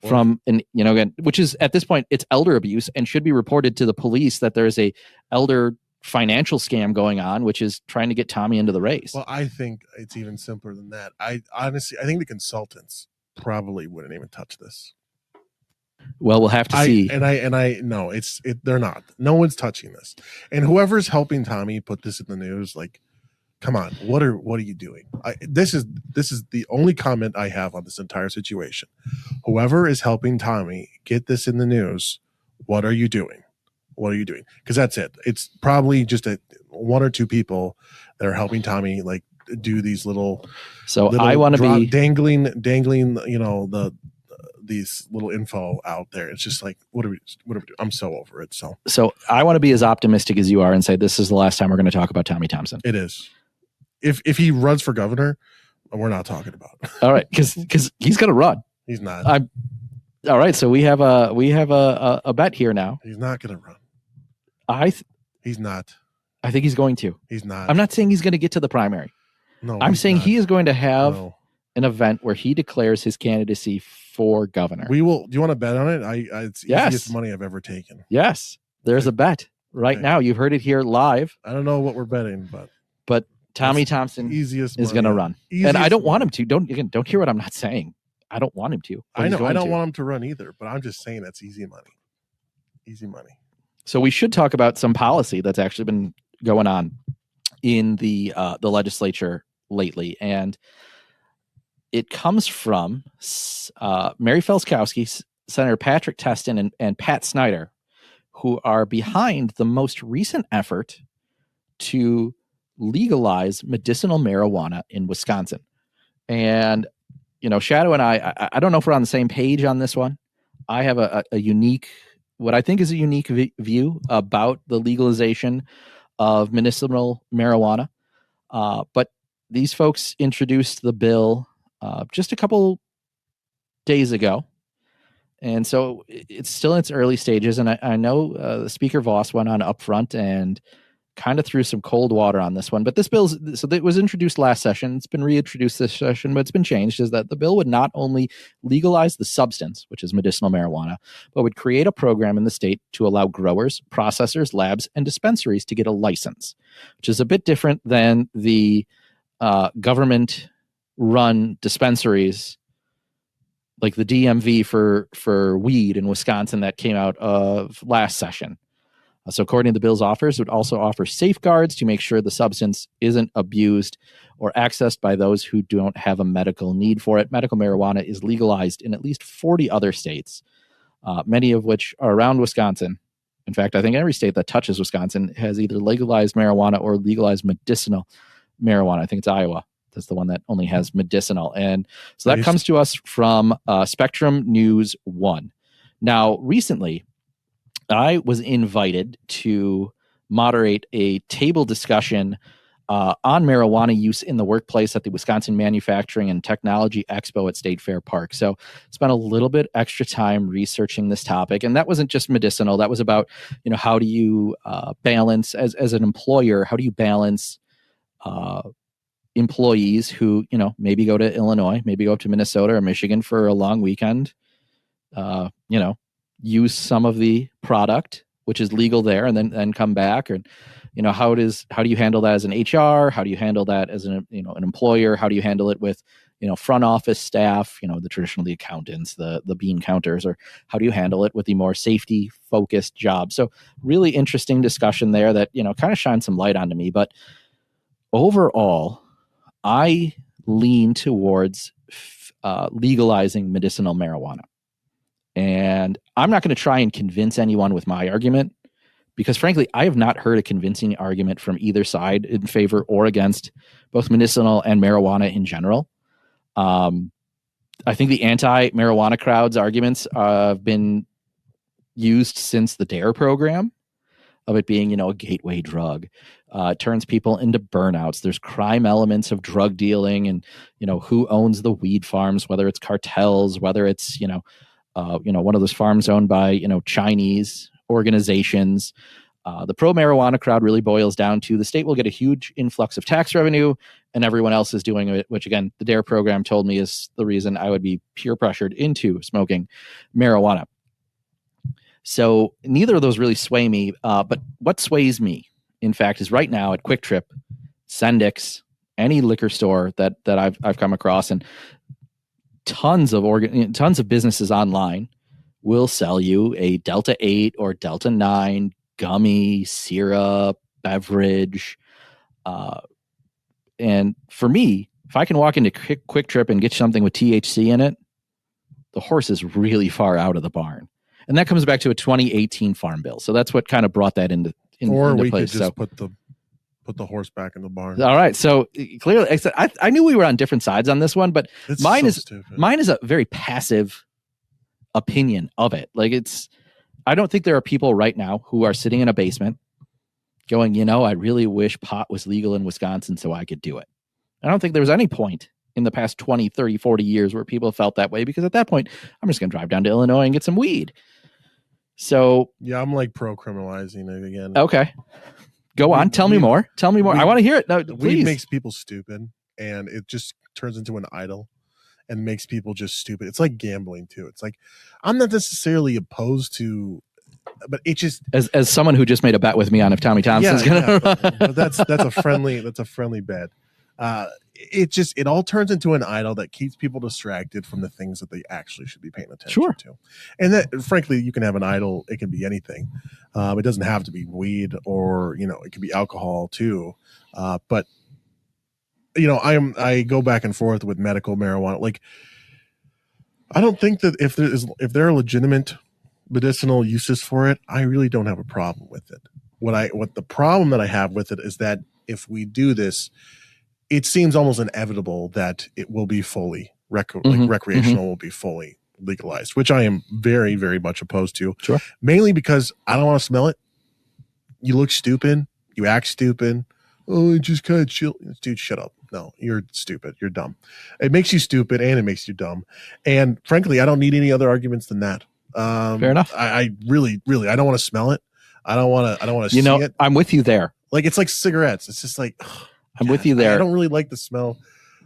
from, and again, which is at this point, it's elder abuse and should be reported to the police that there's a elder financial scam going on, which is trying to get Tommy into the race. Well, I think it's even simpler than that. I think the consultants probably wouldn't even touch this. Well, we'll have to see. No, they're not. No one's touching this. And whoever's helping Tommy put this in the news, like, come on, what are you doing? This is the only comment I have on this entire situation. Whoever is helping Tommy get this in the news, what are you doing? What are you doing? Because that's it. It's probably just one or two people that are helping Tommy like do these little. So I want to be dangling, these little info out there. It's just like, what are we doing? I'm so over it. So I want to be as optimistic as you are and say this is the last time we're going to talk about Tommy Thompson. It is. If he runs for governor, we're not talking about it. All right, because he's going to run. He's not. All right, so we have a bet here now. He's not going to run. He's not. I think he's going to. He's not. I'm not saying he's going to get to the primary. No, I'm saying he is going to have an event where he declares his candidacy for governor. We will. Do you want to bet on it? It's easiest money I've ever taken. Yes, there's a bet right now. You've heard it here live. I don't know what we're betting, but Tommy Thompson is going to run, and I don't want him to. Don't hear what I'm not saying. I don't want him to. I know. I don't want him to run either, but I'm just saying that's easy money. Easy money. So we should talk about some policy that's actually been going on in the legislature lately, and it comes from Mary Felskowski, Senator Patrick Testin, and Pat Snyder, who are behind the most recent effort to legalize medicinal marijuana in Wisconsin. And Shadow and I don't know if we're on the same page on this one. I have a unique, what I think is a unique view about the legalization of medicinal marijuana. But these folks introduced the bill just a couple days ago. And so it's still in its early stages. And I know Speaker Voss went on upfront and kind of threw some cold water on this one. But this bill, so it was introduced last session. It's been reintroduced this session, but it's been changed, is that the bill would not only legalize the substance, which is medicinal marijuana, but would create a program in the state to allow growers, processors, labs, and dispensaries to get a license, which is a bit different than the government-run dispensaries like the DMV for weed in Wisconsin that came out of last session. So according to the bill's authors, it would also offer safeguards to make sure the substance isn't abused or accessed by those who don't have a medical need for it. Medical marijuana is legalized in at least 40 other states, many of which are around Wisconsin. In fact, I think every state that touches Wisconsin has either legalized marijuana or legalized medicinal marijuana. I think it's Iowa. That's the one that only has medicinal. And so that comes to us from Spectrum News 1. Now, recently, I was invited to moderate a table discussion on marijuana use in the workplace at the Wisconsin Manufacturing and Technology Expo at State Fair Park. So spent a little bit extra time researching this topic. And that wasn't just medicinal. That was about, how do you balance, as an employer, how do you balance employees who, maybe go to Illinois, maybe go up to Minnesota or Michigan for a long weekend, use some of the product, which is legal there, and then come back, and how do you handle that as an HR? How do you handle that as an employer? How do you handle it with, front office staff, the traditional, the accountants, the bean counters, or how do you handle it with the more safety focused jobs? So really interesting discussion there that, kind of shines some light onto me. But overall, I lean towards legalizing medicinal marijuana. And I'm not going to try and convince anyone with my argument, because frankly, I have not heard a convincing argument from either side in favor or against both medicinal and marijuana in general. I think the anti-marijuana crowd's arguments have been used since the DARE program, of it being, a gateway drug. It turns people into burnouts. There's crime elements of drug dealing and, who owns the weed farms, whether it's cartels, whether it's, one of those farms owned by, Chinese organizations. The pro-marijuana crowd really boils down to the state will get a huge influx of tax revenue and everyone else is doing it, which again, the DARE program told me is the reason I would be peer pressured into smoking marijuana. So neither of those really sway me. But what sways me, in fact, is right now at Quick Trip, Sendix, any liquor store that I've come across, and tons of businesses online will sell you a Delta 8 or Delta 9 gummy, syrup, beverage. And for me, if I can walk into Quick Trip and get something with THC in it, the horse is really far out of the barn. And that comes back to a 2018 farm bill. So that's what kind of brought that into or we place. Could just put the horse back in the barn. All right. So clearly, I knew we were on different sides on this one, but mine is a very passive opinion of it. Like I don't think there are people right now who are sitting in a basement going, I really wish pot was legal in Wisconsin so I could do it. I don't think there was any point in the past 20, 30, 40 years where people felt that way, because at that point, I'm just going to drive down to Illinois and get some weed. So yeah, I'm like pro-criminalizing it again. Okay. Go on. Tell me more. I want to hear it. No, please. Weed makes people stupid, and it just turns into an idol and makes people just stupid. It's like gambling too. It's like, I'm not necessarily opposed to, but it just, as someone who just made a bet with me on if Tommy Thompson's but that's a friendly bet. It all turns into an idol that keeps people distracted from the things that they actually should be paying attention to. And that, frankly, you can have an idol. It can be anything. It doesn't have to be weed, or, it can be alcohol too. But I go back and forth with medical marijuana. Like, I don't think that if there are legitimate medicinal uses for it, I really don't have a problem with it. What the problem that I have with it is that if we do this, it seems almost inevitable that it will be fully recreational will be fully legalized, which I am very, very much opposed to. Sure. Mainly because I don't want to smell it. You look stupid. You act stupid. Oh, it just kind of chill. Dude, shut up. No, you're stupid. You're dumb. It makes you stupid and it makes you dumb. And frankly, I don't need any other arguments than that. Fair enough. I really, I don't want to smell it. I don't want to see it. I'm with you there. Like, it's like cigarettes. It's just like, I'm with you there. I don't really like the smell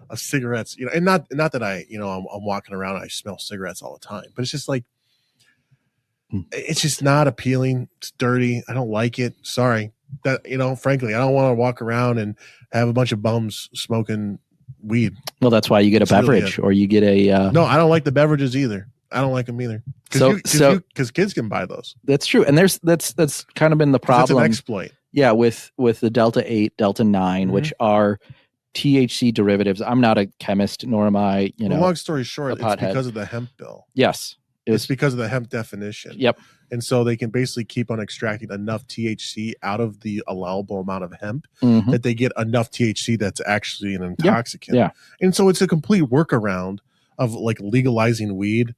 of cigarettes, and not that I, I'm walking around and I smell cigarettes all the time, but it's just like, it's just not appealing. It's dirty. I don't like it. Sorry. That, frankly, I don't want to walk around and have a bunch of bums smoking weed. Well, that's why you get a beverage, or you get a, no, I don't like the beverages either. I don't like them either. Because kids can buy those. That's true. And that's kind of been the problem. It's an exploit. Yeah, with the Delta 8, Delta 9, which are THC derivatives. I'm not a chemist, nor am I, long story short, it's because of the hemp bill. Yes. It's because of the hemp definition. Yep. And so they can basically keep on extracting enough THC out of the allowable amount of hemp that they get enough THC that's actually an intoxicant. Yeah. And so it's a complete workaround of like legalizing weed.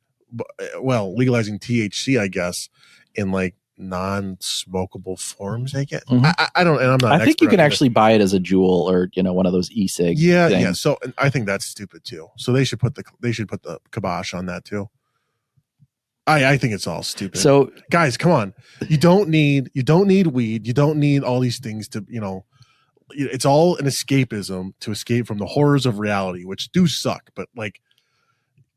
Well, legalizing THC, I guess, in like non-smokable forms. I guess I don't, and I'm not. I think you can actually buy it as a jewel, or one of those e-cig. Yeah. So I think that's stupid too. So they should put the kibosh on that too. I think it's all stupid. So guys, come on. You don't need weed. You don't need all these things to, it's all an escapism to escape from the horrors of reality, which do suck. But like,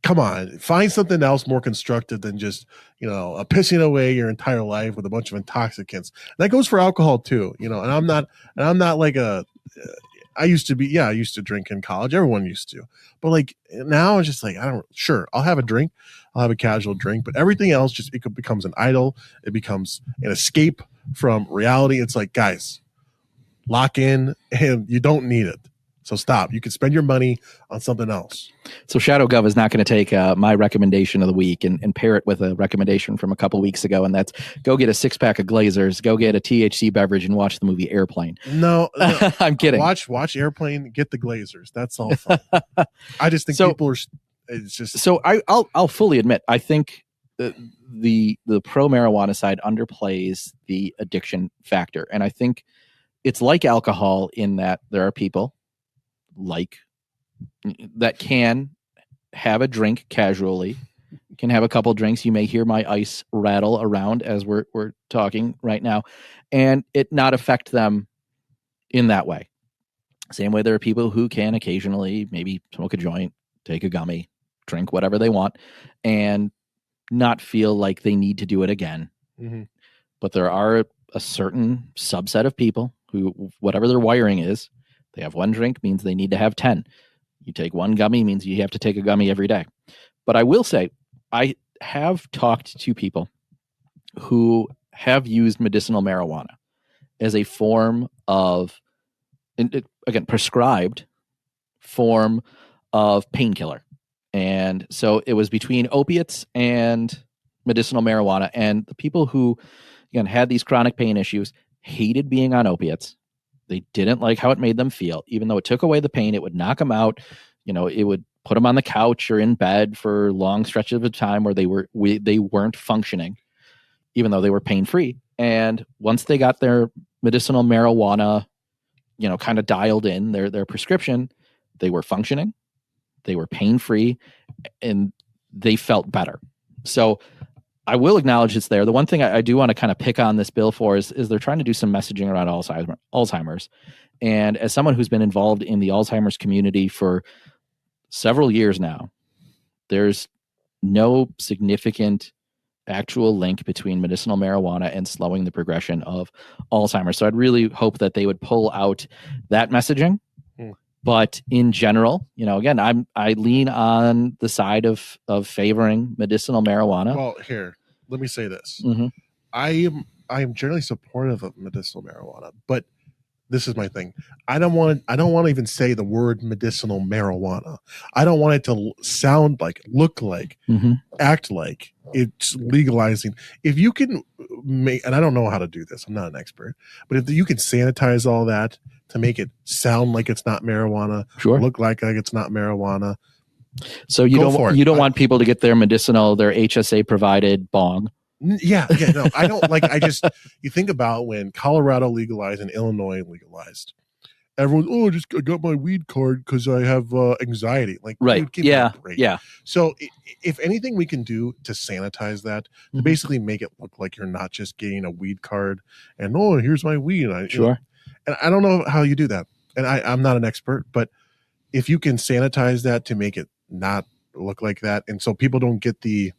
come on, find something else more constructive than just, pissing away your entire life with a bunch of intoxicants. That goes for alcohol too, and I'm not like I used to drink in college. Everyone used to, but like now it's just like, I'll have a drink. I'll have a casual drink, but everything else it becomes an idol. It becomes an escape from reality. It's like, guys, lock in, and you don't need it. So stop. You can spend your money on something else. So Shadow Gov is not going to take my recommendation of the week and pair it with a recommendation from a couple weeks ago, and that's go get a 6-pack of Glazers, go get a THC beverage, and watch the movie Airplane. No. I'm kidding. Watch Airplane, get the Glazers. That's all fun. I just think people are. It's just. So I'll fully admit, I think the pro marijuana side underplays the addiction factor, and I think it's like alcohol in that there are people that can have a drink casually, can have a couple drinks. You may hear my ice rattle around as we're talking right now, and it not affect them in that way. Same way there are people who can occasionally maybe smoke a joint, take a gummy, drink whatever they want, and not feel like they need to do it again. Mm-hmm. But there are a certain subset of people who, whatever their wiring is, they have one drink means they need to have 10. You take one gummy means you have to take a gummy every day. But I will say, I have talked to people who have used medicinal marijuana as a form of, again, prescribed form of painkiller. And so it was between opiates and medicinal marijuana. And the people who, again, had these chronic pain issues hated being on opiates. They didn't like how it made them feel. Even though it took away the pain, it would knock them out. It would put them on the couch or in bed for long stretches of time where they weren't functioning, even though they were pain-free. And once they got their medicinal marijuana, kind of dialed in their prescription, they were functioning, they were pain-free, and they felt better. So I will acknowledge it's there. The one thing I do want to kind of pick on this bill for is they're trying to do some messaging around Alzheimer's. And as someone who's been involved in the Alzheimer's community for several years now, there's no significant actual link between medicinal marijuana and slowing the progression of Alzheimer's. So I'd really hope that they would pull out that messaging. But in general, again, I lean on the side of favoring medicinal marijuana. Well, here, let me say this. Mm-hmm. I am generally supportive of medicinal marijuana, but this is my thing. I don't want to even say the word medicinal marijuana. I don't want it to sound like, look like, act like it's legalizing. If you can make, and I don't know how to do this, I'm not an expert, but if you can sanitize all that to make it sound like it's not marijuana, sure, look like it's not marijuana. So you don't want people to get their HSA provided bong. Yeah, no, I don't like. You think about when Colorado legalized and Illinois legalized, everyone, I got my weed card because I have anxiety. Like, right? Dude, yeah. So, if anything we can do to sanitize that, to basically make it look like you're not just getting a weed card and here's my weed. Sure. And I don't know how you do that, and I'm not an expert, but if you can sanitize that to make it not look like that, and so people don't get the.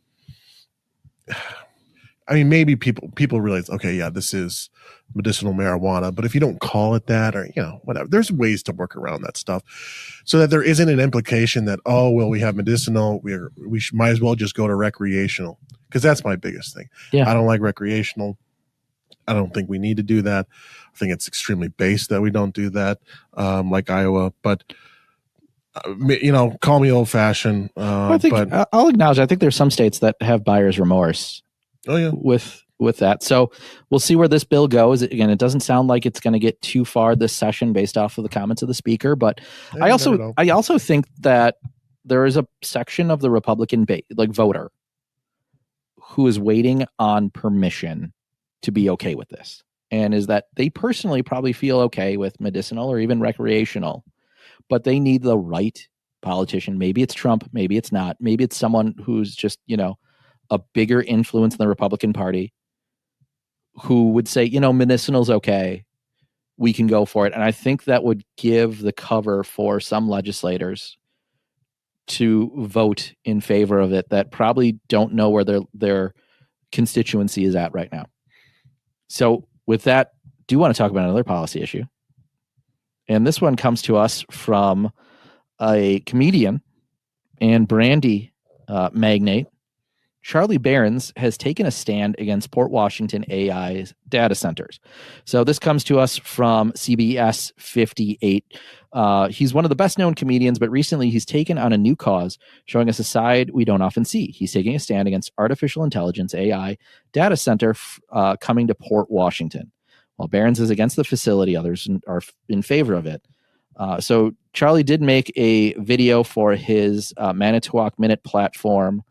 I mean, maybe people realize, okay, yeah, this is medicinal marijuana, but if you don't call it that, or whatever, there's ways to work around that stuff, so that there isn't an implication that we have medicinal, might as well just go to recreational, because that's my biggest thing. Yeah, I don't like recreational. I don't think we need to do that. I think it's extremely base that we don't do that, like Iowa, but. Call me old fashioned. But I'll acknowledge. I think there's some states that have buyer's remorse. Oh yeah, with that. So we'll see where this bill goes. Again, it doesn't sound like it's going to get too far this session based off of the comments of the speaker. But I also think that there is a section of the Republican voter who is waiting on permission to be okay with this, and is that they personally probably feel okay with medicinal or even recreational. But they need the right politician. Maybe it's Trump. Maybe it's not. Maybe it's someone who's just, a bigger influence in the Republican Party who would say, medicinal's okay. We can go for it. And I think that would give the cover for some legislators to vote in favor of it that probably don't know where their constituency is at right now. So with that, do want to talk about another policy issue. And this one comes to us from a comedian and brandy magnate. Charlie Berens has taken a stand against Port Washington AI's data centers. So this comes to us from CBS 58. He's one of the best known comedians, but recently he's taken on a new cause, showing us a side we don't often see. He's taking a stand against artificial intelligence AI data center coming to Port Washington. While Berens is against the facility, others are in favor of it. So Charlie did make a video for his Manitowoc Minute platform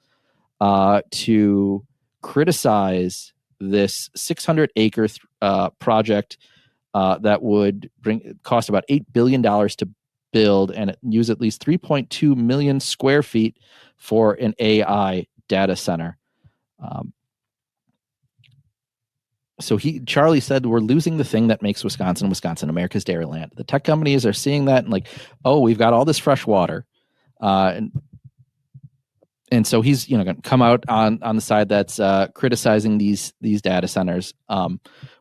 to criticize this 600-acre project that would cost about $8 billion to build and use at least 3.2 million square feet for an AI data center. So Charlie said, we're losing the thing that makes Wisconsin, America's dairyland. The tech companies are seeing that and like, oh, we've got all this fresh water. And so he's, going to come out on the side that's criticizing these data centers,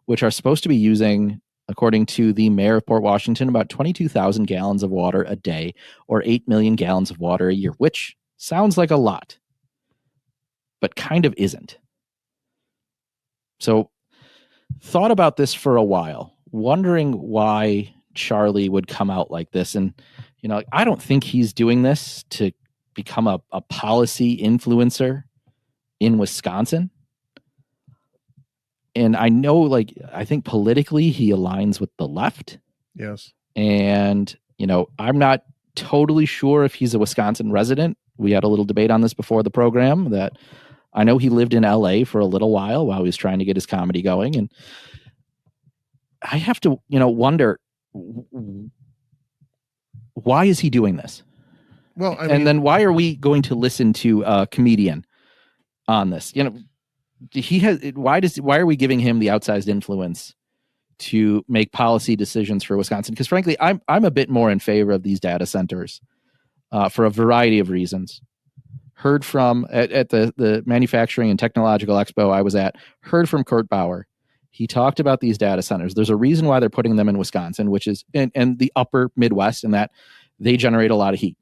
which are supposed to be using, according to the mayor of Port Washington, about 22,000 gallons of water a day, or 8 million gallons of water a year, which sounds like a lot, but kind of isn't. So thought about this for a while, wondering why Charlie would come out like this. And, I don't think he's doing this to become a policy influencer in Wisconsin. And I know, I think politically he aligns with the left. Yes. And, I'm not totally sure if he's a Wisconsin resident. We had a little debate on this before the program that I know he lived in LA for a little while he was trying to get his comedy going. And I have to, wonder, why is he doing this? Well, and then why are we going to listen to a comedian on this? Why are we giving him the outsized influence to make policy decisions for Wisconsin? Because frankly, I'm a bit more in favor of these data centers for a variety of reasons. Heard from at the Manufacturing and Technological Expo I was at, heard from Kurt Bauer. He talked about these data centers. There's a reason why they're putting them in Wisconsin, which is and the upper Midwest, in that they generate a lot of heat.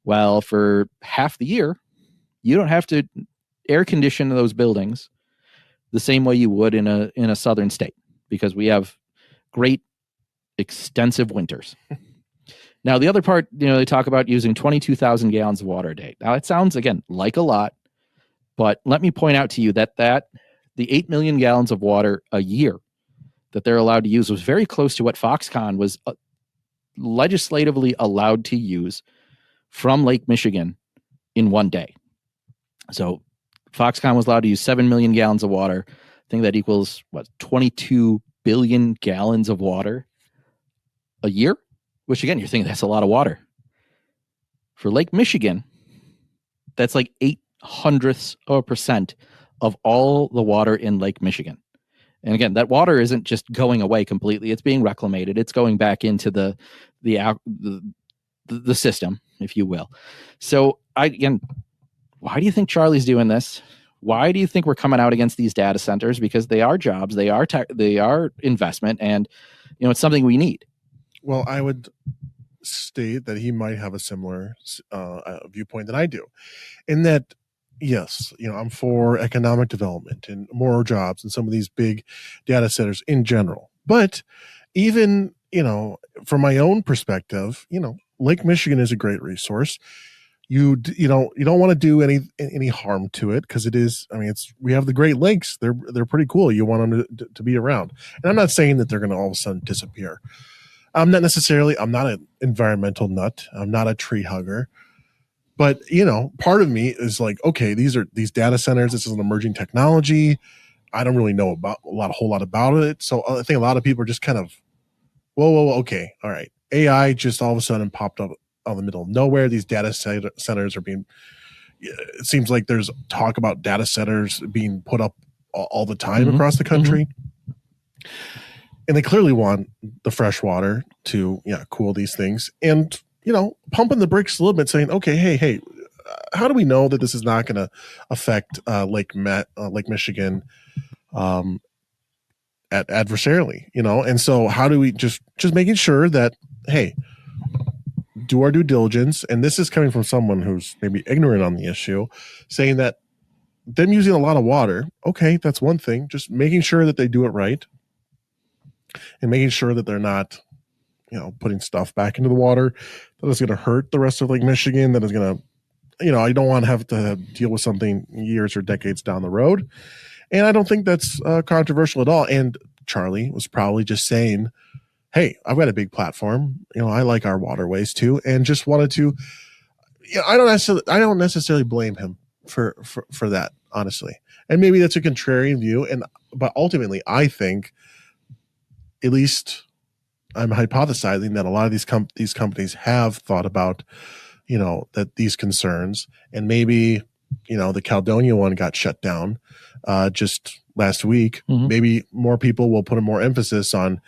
Well, for half the year, you don't have to air condition those buildings the same way you would in a southern state, because we have great extensive winters. Now, the other part, they talk about using 22,000 gallons of water a day. Now, it sounds, again, like a lot, but let me point out to you that the 8 million gallons of water a year that they're allowed to use was very close to what Foxconn was legislatively allowed to use from Lake Michigan in one day. So Foxconn was allowed to use 7 million gallons of water. I think that equals 22 billion gallons of water a year, which again, you're thinking that's a lot of water. For Lake Michigan, that's like 0.08% of all the water in Lake Michigan. And again, that water isn't just going away completely. It's being reclamated. It's going back into the system, if you will. So why do you think Charlie's doing this? Why do you think we're coming out against these data centers? Because they are jobs, they are investment, and it's something we need. Well, I would state that he might have a similar viewpoint than I do, in that, yes, I'm for economic development and more jobs and some of these big data centers in general. But even, from my own perspective, Lake Michigan is a great resource. You don't want to do any harm to it, because it is, we have the Great Lakes. They're pretty cool. You want them to be around. And I'm not saying that they're going to all of a sudden disappear. I'm not an environmental nut. I'm not a tree hugger. But, part of me is like, okay, these data centers. This is an emerging technology. I don't really know about a whole lot about it. So I think a lot of people are just kind of, whoa, okay, all right. AI just all of a sudden popped up out of the middle of nowhere. These data centers are being, it seems like there's talk about data centers being put up all the time across the country. And they clearly want the fresh water to cool these things. And, pumping the brakes a little bit, saying, okay, hey, how do we know that this is not going to affect Lake Michigan adversarially, And so how do we just making sure that, hey, do our due diligence. And this is coming from someone who's maybe ignorant on the issue, saying that them using a lot of water, okay, that's one thing. Just making sure that they do it right and making sure that they're not, putting stuff back into the water that is going to hurt the rest of Lake Michigan, that is going to, I don't want to have to deal with something years or decades down the road. And I don't think that's controversial at all. And Charlie was probably just saying, hey, I've got a big platform. I like our waterways too. And just wanted to, I don't necessarily blame him for that, honestly. And maybe that's a contrarian view. But ultimately, I think, at least I'm hypothesizing, that a lot of these companies have thought about, that these concerns, and maybe, the Caledonia one got shut down just last week. Mm-hmm. Maybe more people will put a more emphasis on,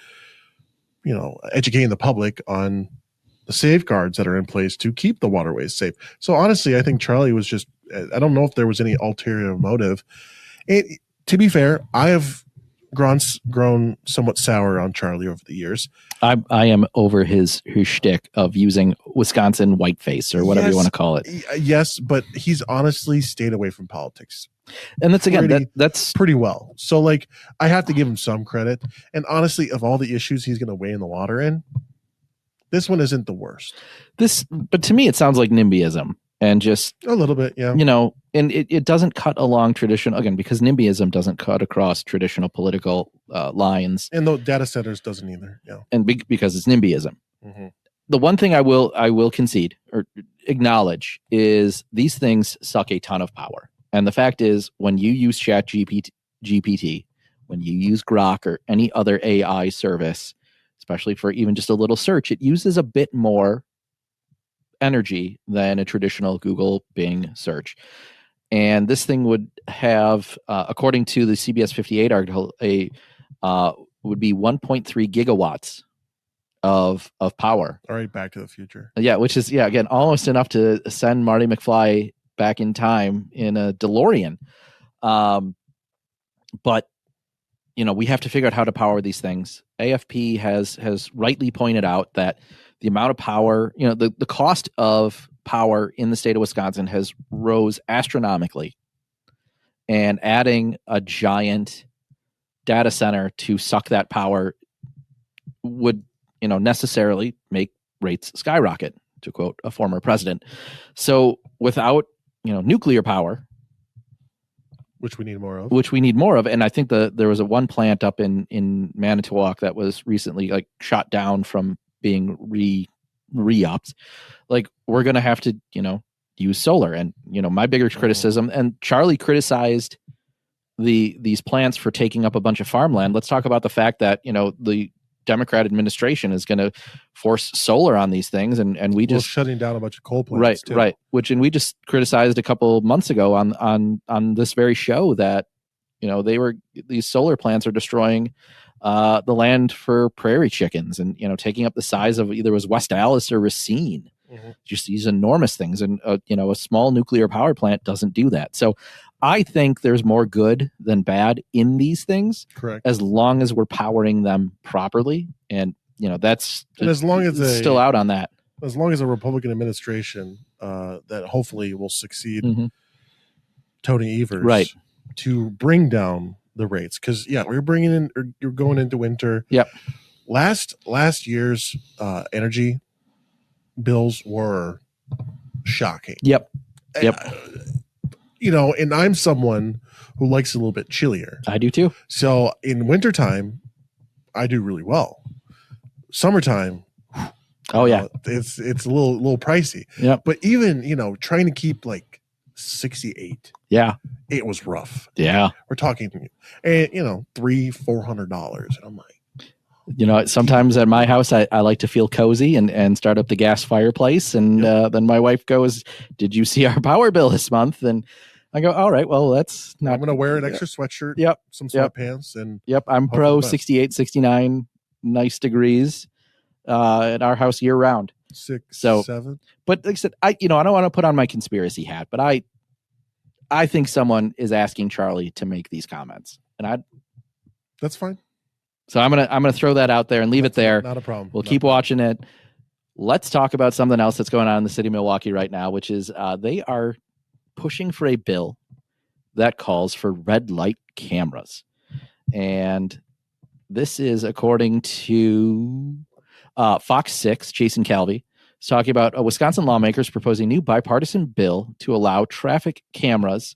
educating the public on the safeguards that are in place to keep the waterways safe. So honestly, I think Charlie was just, I don't know if there was any ulterior motive. To be fair, I have grown somewhat sour on Charlie over the years. I am over his shtick of using Wisconsin whiteface or whatever you want to call it. Yes, but he's honestly stayed away from politics. And that's, again, that's pretty well. So, I have to give him some credit. And honestly, of all the issues he's going to weigh in the water in, this one isn't the worst. But to me, it sounds like NIMBYism. And just a little bit, yeah. And it doesn't cut along tradition, again, because NIMBYism doesn't cut across traditional political lines. And the data centers doesn't either, yeah. And because it's NIMBYism. Mm-hmm. The one thing I will concede or acknowledge is these things suck a ton of power. And the fact is, when you use GPT, when you use Grok or any other AI service, especially for even just a little search, it uses a bit more energy than a traditional Google Bing search. And this thing would have, according to the CBS 58 article, would be 1.3 gigawatts of power. All right, Back to the Future. Yeah, which is, again, almost enough to send Marty McFly back in time in a DeLorean. But we have to figure out how to power these things. AFP has rightly pointed out that the amount of power, the cost of power in the state of Wisconsin has rose astronomically. And adding a giant data center to suck that power would, necessarily make rates skyrocket, to quote a former president. So without, nuclear power, which we need more of. And I think there was one plant up in Manitowoc that was recently shot down from being re-upped. We're going to have to, use solar. And, my bigger criticism, and Charlie criticized these plants for taking up a bunch of farmland. Let's talk about the fact that, the Democrat administration is going to force solar on these things. And we just shutting down a bunch of coal plants. Right. And we just criticized a couple months ago on this very show that, these solar plants are destroying the land for prairie chickens and, taking up the size of either was West Allis or Racine. Mm-hmm. Just these enormous things. And, a small nuclear power plant doesn't do that. So I think there's more good than bad in these things. Correct. As long as we're powering them properly. And, that's as long as it's still out on that. As long as a Republican administration that hopefully will succeed, mm-hmm. Tony Evers, right, to bring down the rates. Because, you're going into winter. Yep. Last year's energy bills were shocking. Yep. And I'm someone who likes a little bit chillier. I do too. So in wintertime, I do really well. Summertime, it's a little pricey. Yeah. But even, trying to keep 68. Yeah. It was rough. Yeah. We're talking, $300-$400. And I'm like, sometimes at my house, I like to feel cozy and start up the gas fireplace. And then my wife goes, "Did you see our power bill this month?" And I go, "All right, well, that's not." I'm going to wear an extra sweatshirt. Yep. Some sweatpants. And I'm pro 68, 69 nice degrees at our house year round. 6, So 7. But like I said, I don't want to put on my conspiracy hat, but I think someone is asking Charlie to make these comments, and that's fine. So I'm gonna throw that out there and leave it there. Not a problem. We'll keep watching it. Let's talk about something else that's going on in the city of Milwaukee right now, which is they are pushing for a bill that calls for red light cameras, and this is according to Fox 6, Jason Calvi. He's talking about Wisconsin lawmakers proposing a new bipartisan bill to allow traffic cameras,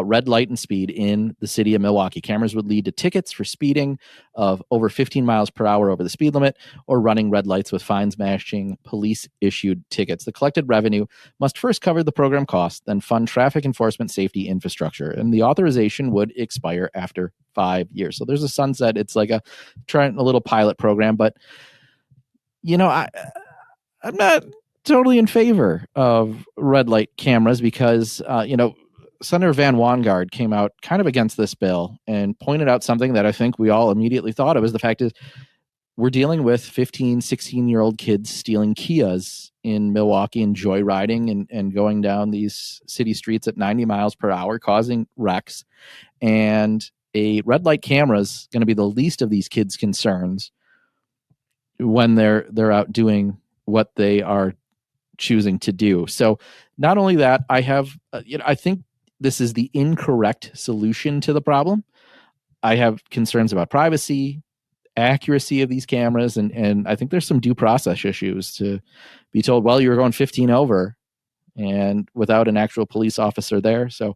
red light and speed in the city of Milwaukee. Cameras would lead to tickets for speeding of over 15 miles per hour over the speed limit or running red lights with fines matching police-issued tickets. The collected revenue must first cover the program costs, then fund traffic enforcement safety infrastructure, and the authorization would expire after 5 years. So there's a sunset. It's like a little pilot program, but I'm not totally in favor of red light cameras because, Senator Van Wangard came out kind of against this bill and pointed out something that I think we all immediately thought of. Is the fact is we're dealing with 15, 16-year-old kids stealing Kias in Milwaukee and joyriding and going down these city streets at 90 miles per hour, causing wrecks. And a red light camera is going to be the least of these kids' concerns when they're out doing what they are choosing to do. So not only that, I think this is the incorrect solution to the problem. I have concerns about privacy, accuracy of these cameras, and I think there's some due process issues to be told, well, you were going 15 over and without an actual police officer there. So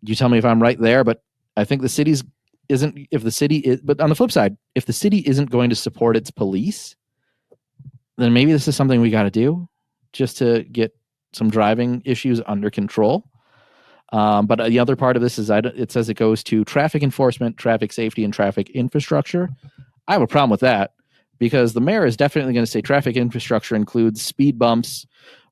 you tell me if I'm right there, but I think but on the flip side, if the city isn't going to support its police, then maybe this is something we got to do just to get some driving issues under control. But the other part of this is it says it goes to traffic enforcement, traffic safety, and traffic infrastructure. I have a problem with that because the mayor is definitely going to say traffic infrastructure includes speed bumps,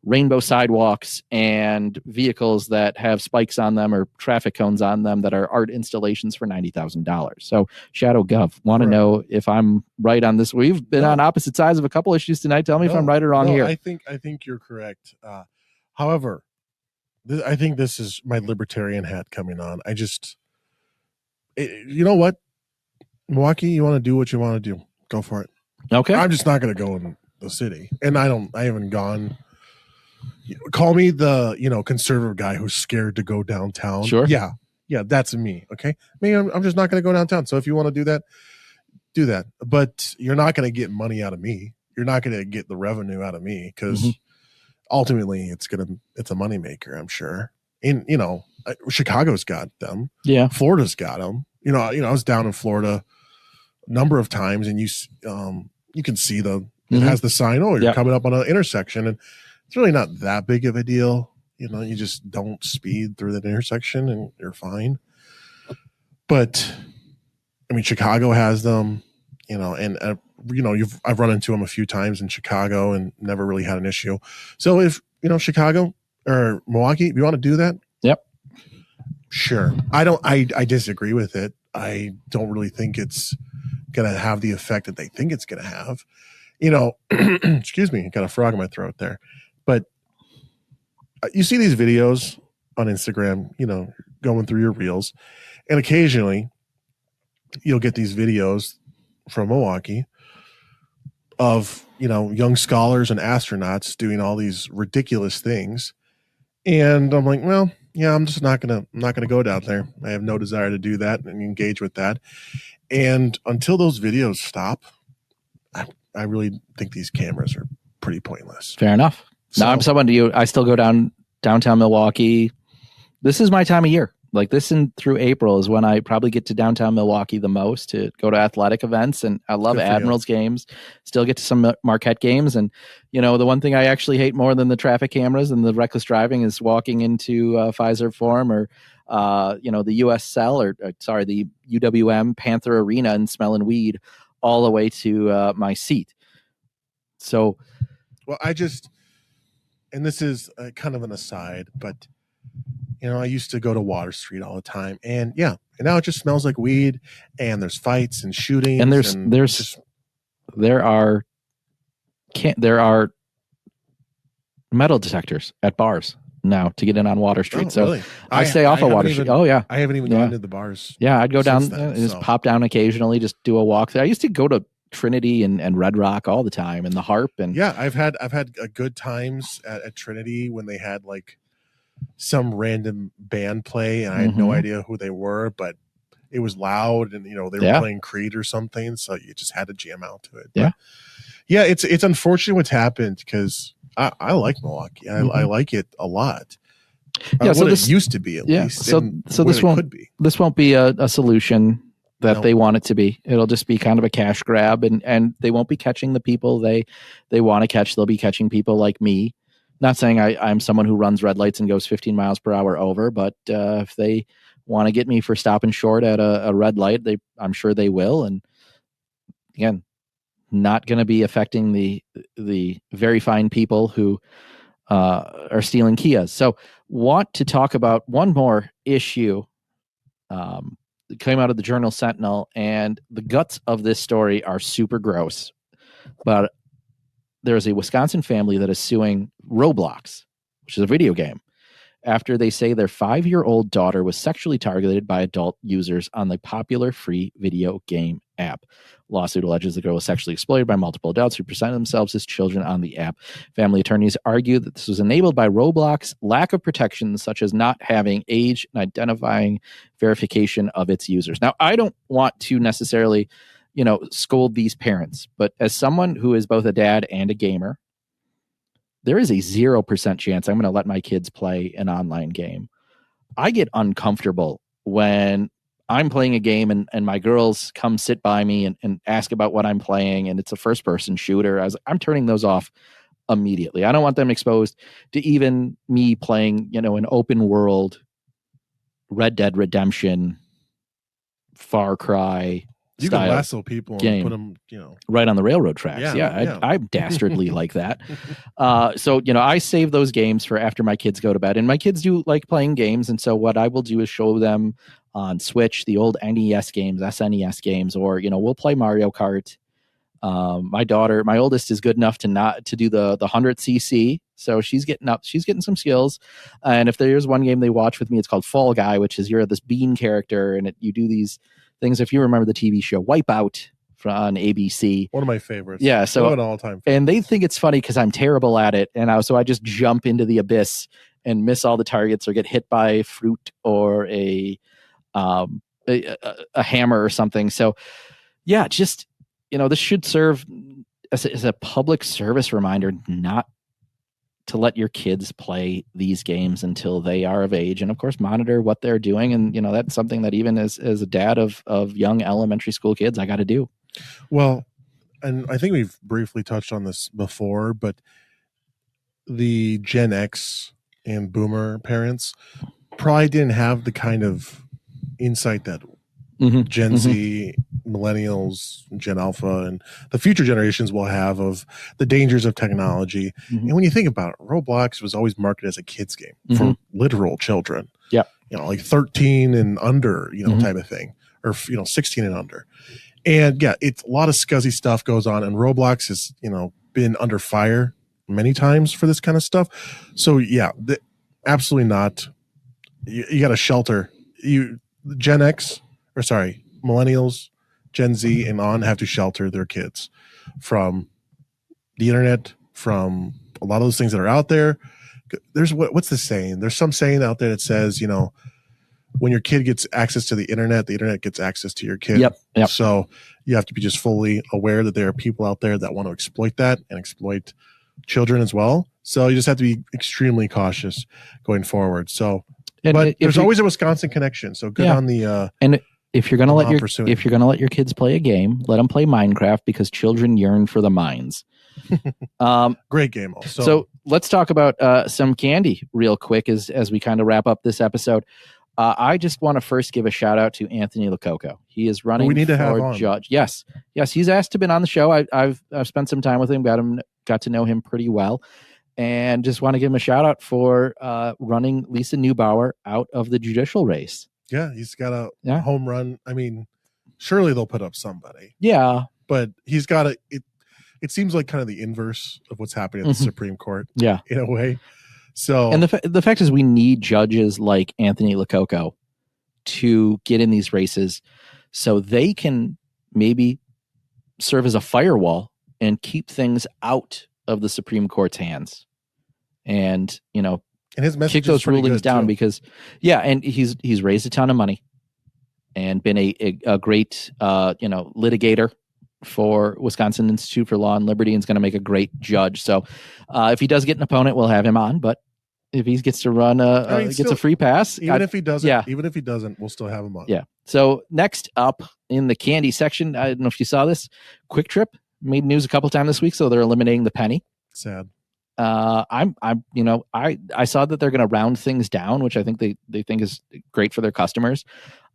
rainbow sidewalks, and vehicles that have spikes on them or traffic cones on them that are art installations for $90,000. So Shadow Gov, want to know if I'm right on this. We've been on opposite sides of a couple issues tonight. Tell me if I'm right or wrong here. I think you're correct. However, I think this is my libertarian hat coming on. You know what, Milwaukee, you want to do what you want to do. Go for it. Okay. I'm just not going to go in the city, and I haven't gone. Call me the conservative guy who's scared to go downtown. Sure. Yeah, that's me. Okay, I'm just not going to go downtown. So if you want to do that, do that. But you're not going to get money out of me. You're not going to get the revenue out of me because ultimately it's a moneymaker, I'm sure. And Chicago's got them. Yeah, Florida's got them. I was down in Florida a number of times, and you can see it has the sign. Oh, you're coming up on an intersection, and it's really not that big of a deal. You just don't speed through that intersection and you're fine. But Chicago has them, and I've run into them a few times in Chicago and never really had an issue. So if, Chicago or Milwaukee, if you want to do that. Yep. Sure. I disagree with it. I don't really think it's going to have the effect that they think it's going to have. Excuse me, got a frog in my throat there. But you see these videos on Instagram, going through your reels, and occasionally you'll get these videos from Milwaukee of, young scholars and astronauts doing all these ridiculous things. And I'm like, well, yeah, I'm not going to go down there. I have no desire to do that and engage with that. And until those videos stop, I really think these cameras are pretty pointless. Fair enough. Now I'm someone to you. I still go downtown Milwaukee. This is my time of year. Like this through April is when I probably get to downtown Milwaukee the most to go to athletic events. And I love Admirals games, still get to some Marquette games. And, the one thing I actually hate more than the traffic cameras and the reckless driving is walking into Pfizer Forum or, the US Cell the UWM Panther Arena and smelling weed all the way to my seat. So, well, and this is kind of an aside, but I used to go to Water Street all the time, and now it just smells like weed, and there's fights and shootings, and there are there are metal detectors at bars now to get in on Water Street. So really? I stay off of Water Street. Oh yeah. I haven't even gone to the bars. Yeah, I'd go down, then, just pop down occasionally, just do a walk there. I used to go to Trinity and Red Rock all the time, and the Harp. And yeah, I've had good times at Trinity when they had like some random band play, and I had no idea who they were, but it was loud, and they were playing Creed or something, so you just had to jam out to it. But, yeah, it's unfortunate what's happened, because I like Milwaukee. I like it a lot. Yeah, so this used to be at least. So this won't be a solution that they want it to be. It'll just be kind of a cash grab, and they won't be catching the people they want to catch. They'll be catching people like me. Not saying I'm someone who runs red lights and goes 15 miles per hour over, but if they want to get me for stopping short at a red light, I'm sure they will. And again, not going to be affecting the very fine people who are stealing Kias. So want to talk about one more issue that came out of the Journal Sentinel, and the guts of this story are super gross. But there's a Wisconsin family that is suing Roblox, which is a video game, after they say their 5-year-old daughter was sexually targeted by adult users on the popular free video game app. Lawsuit alleges the girl was sexually exploited by multiple adults who presented themselves as children on the app. Family attorneys argue that this was enabled by Roblox's lack of protections, such as not having age and identifying verification of its users. Now, I don't want to necessarily, scold these parents, but as someone who is both a dad and a gamer, there is a 0% chance I'm going to let my kids play an online game. I get uncomfortable when I'm playing a game and my girls come sit by me and ask about what I'm playing, and it's a first-person shooter. I'm turning those off immediately. I don't want them exposed to even me playing, an open world Red Dead Redemption, Far Cry. You can lasso people and put them, right on the railroad tracks. Yeah. I'm dastardly like that. So, I save those games for after my kids go to bed, and my kids do like playing games. And so what I will do is show them on Switch, the old NES games, SNES games, or, we'll play Mario Kart. My oldest is good enough to do the 100cc. So she's getting some skills. And if there's one game they watch with me, it's called Fall Guy, which is you're this bean character, and you do these things. If you remember the TV show Wipeout on ABC, one of my favorites. Yeah, so an all-time. And they think it's funny because I'm terrible at it, and so I just jump into the abyss and miss all the targets or get hit by fruit or a hammer or something. So yeah, just this should serve as a public service reminder not to let your kids play these games until they are of age, and of course monitor what they're doing. And that's something that even as a dad of young elementary school kids, I got to do. Well, and I think we've briefly touched on this before, but the Gen X and Boomer parents probably didn't have the kind of insight that Gen Z, millennials, Gen Alpha, and the future generations will have of the dangers of technology. And when you think about it, Roblox was always marketed as a kid's game for literal children. Yeah. Like 13 and under, type of thing, or 16 and under. And yeah, it's a lot of scuzzy stuff goes on, and Roblox has, been under fire many times for this kind of stuff. So yeah, absolutely not. You got to shelter Gen X, or sorry, millennials, Gen Z and on have to shelter their kids from the internet, from a lot of those things that are out there. There's what's the saying? There's some saying out there that says, when your kid gets access to the internet gets access to your kid. Yep. So you have to be just fully aware that there are people out there that want to exploit that and exploit children as well. So you just have to be extremely cautious going forward. So, but there's always a Wisconsin connection. So good on the, and if you're going to let your kids play a game, let them play Minecraft, because children yearn for the mines. Great game. Also. So let's talk about some candy real quick as we kind of wrap up this episode. I just want to first give a shout out to Anthony Lococo. He is running for judge. Yes, he's asked to be on the show. I've spent some time with him, got to know him pretty well, and just want to give him a shout out for running Lisa Neubauer out of the judicial race. Yeah, he's got a home run. I mean, surely they'll put up somebody. Yeah, but he's got it seems like kind of the inverse of what's happening at the Supreme Court. Yeah, in a way. So, and the fact is, we need judges like Anthony Lococo to get in these races, so they can maybe serve as a firewall and keep things out of the Supreme Court's hands, and and his message kick those rulings down too. because and he's raised a ton of money and been a great litigator for Wisconsin Institute for Law and Liberty, and is going to make a great judge. So if he does get an opponent, we'll have him on. But if he gets to run gets a free pass, even if he doesn't, we'll still have him on. Yeah. So next up in the candy section, I don't know if you saw this, Quick Trip made news a couple times this week, so they're eliminating the penny. Sad. I saw that they're going to round things down, which I think they think is great for their customers.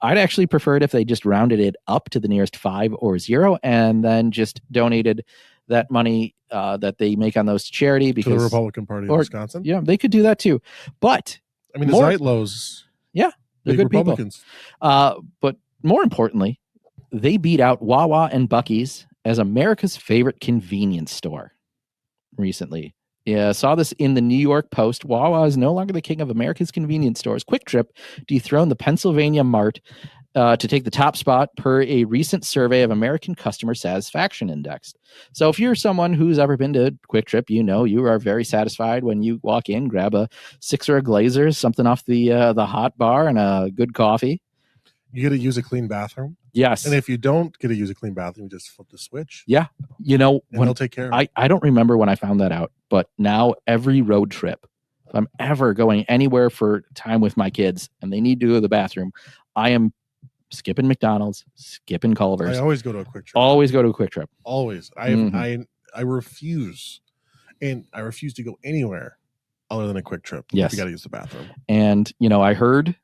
I'd actually prefer it if they just rounded it up to the nearest 5 or 0 and then just donated that money that they make on those to charity, because to the Republican Party of Wisconsin. Yeah, they could do that too. But I mean, the Zeitlos, they're good Republicans. But more importantly, they beat out Wawa and Buc-ee's as America's favorite convenience store recently. Yeah, saw this in the New York Post. Wawa is no longer the king of America's convenience stores. Quick Trip dethroned the Pennsylvania Mart to take the top spot per a recent survey of American Customer Satisfaction Index. So if you're someone who's ever been to Quick Trip, you are very satisfied when you walk in, grab a Sixer of Glazers, something off the hot bar, and a good coffee. You get to use a clean bathroom. Yes. And if you don't get to use a clean bathroom, you just flip the switch. Yeah. And they'll take care of it. I don't remember when I found that out, but now every road trip, if I'm ever going anywhere for time with my kids and they need to go to the bathroom, I am skipping McDonald's, skipping Culver's. I always go to a Quick Trip. Always go to a Quick Trip. Always. I refuse. And I refuse to go anywhere other than a Quick Trip. Yes. You got to use the bathroom. And, I heard